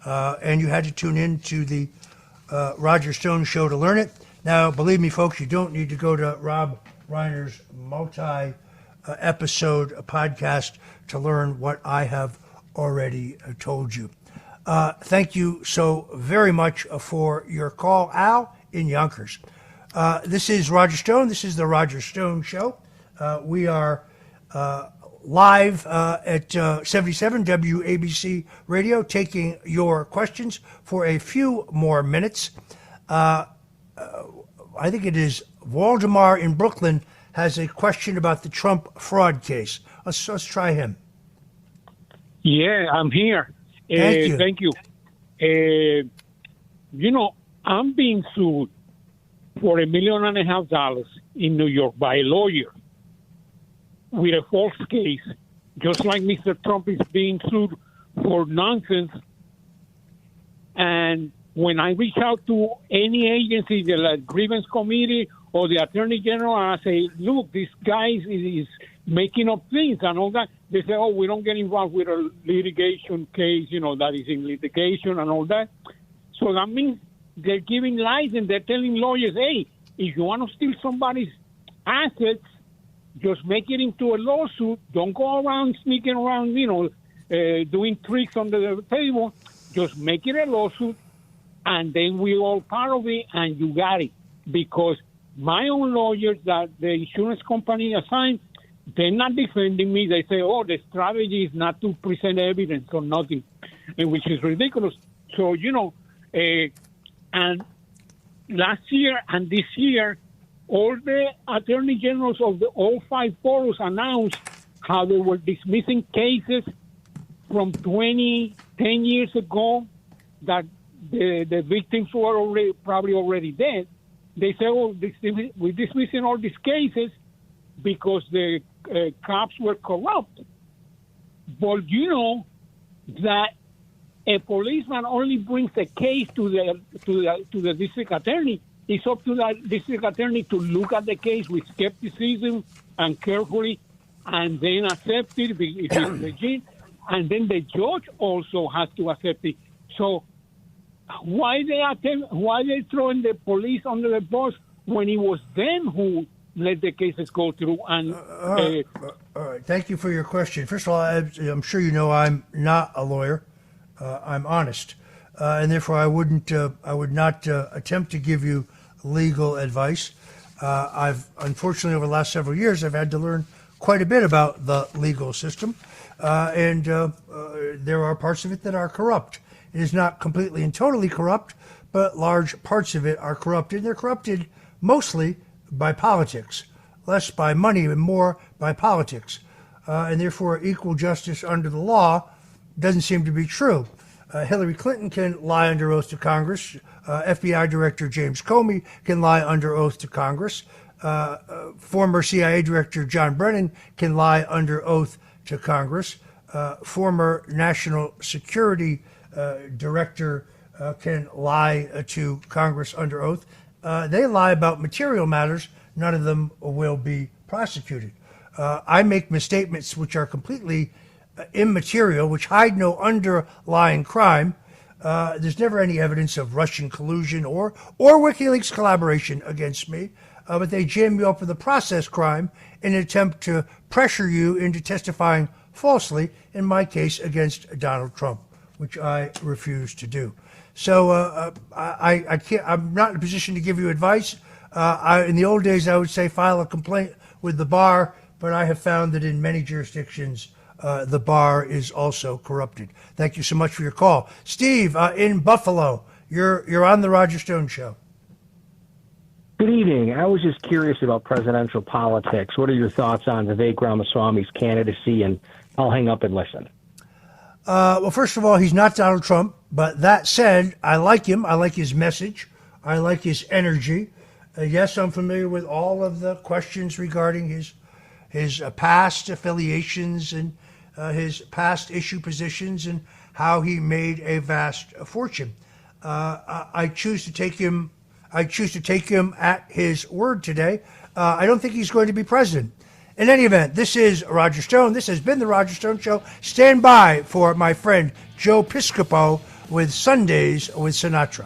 Speaker 6: And you had to tune in to the Roger Stone Show to learn it. Now, believe me, folks, you don't need to go to Rob Reiner's episode podcast to learn what I have already told you. Thank you so very much for your call, Al in Yonkers. This is Roger Stone. This is the Roger Stone Show. We are live at 77 WABC Radio, taking your questions for a few more minutes. I think it is Waldemar in Brooklyn has a question about the Trump fraud case. Let's try him.
Speaker 12: Yeah, I'm here.
Speaker 6: Thank you.
Speaker 12: I'm being sued for $1.5 million in New York by a lawyer with a false case, just like Mr. Trump is being sued for nonsense. And when I reach out to any agency, the grievance committee or the attorney general, and I say, look, this guy is making up things and all that, they say, oh, we don't get involved with a litigation case, that is in litigation and all that. So that means they're giving lies and they're telling lawyers, hey, if you want to steal somebody's assets, just make it into a lawsuit. Don't go around sneaking around, doing tricks under the table. Just make it a lawsuit, and then we're all part of it, and you got it. Because my own lawyers that the insurance company assigned, they're not defending me. They say, oh, the strategy is not to present evidence or nothing, which is ridiculous. So, and last year and this year, all the attorney generals of all 5 boroughs announced how they were dismissing cases from 10 years ago that the victims were probably already dead. They say, oh, we're dismissing all these cases because the cops were corrupt. But that a policeman only brings a case to the district attorney. It's up to the district attorney to look at the case with skepticism and carefully, and then accept it if it's legit. And then the judge also has to accept it. So why they throwing the police under the bus when it was them who let the cases go through? And
Speaker 6: all right. Thank you for your question. First of all, I'm sure you know I'm not a lawyer. I'm honest, and therefore I would not attempt to give you legal advice. I've unfortunately over the last several years I've had to learn quite a bit about the legal system, and there are parts of it that are corrupt. It is not completely and totally corrupt, but large parts of it are corrupted. They're corrupted mostly by politics, less by money and more by politics, and therefore equal justice under the law doesn't seem to be true. Hillary Clinton can lie under oath to Congress. FBI Director James Comey can lie under oath to Congress. Former CIA Director John Brennan can lie under oath to Congress. Former National Security Director can lie to Congress under oath. They lie about material matters. None of them will be prosecuted. I make misstatements which are completely immaterial, which hide no underlying crime. There's never any evidence of Russian collusion or WikiLeaks collaboration against me, but they jam you up with a process crime in an attempt to pressure you into testifying falsely, in my case against Donald Trump, which I refuse to do. So I can't. I'm not in a position to give you advice. In the old days, I would say file a complaint with the bar, but I have found that in many jurisdictions, the bar is also corrupted. Thank you so much for your call. Steve, in Buffalo, you're on the Roger Stone Show.
Speaker 13: Good evening. I was just curious about presidential politics. What are your thoughts on Vivek Ramaswamy's candidacy? And I'll hang up and listen.
Speaker 6: Well, first of all, he's not Donald Trump. But that said, I like him. I like his message. I like his energy. Yes, I'm familiar with all of the questions regarding his past affiliations and his past issue positions and how he made a vast fortune. I choose to take him at his word today. I don't think he's going to be president. In any event, this is Roger Stone. This has been the Roger Stone Show. Stand by for my friend Joe Piscopo with Sundays with Sinatra.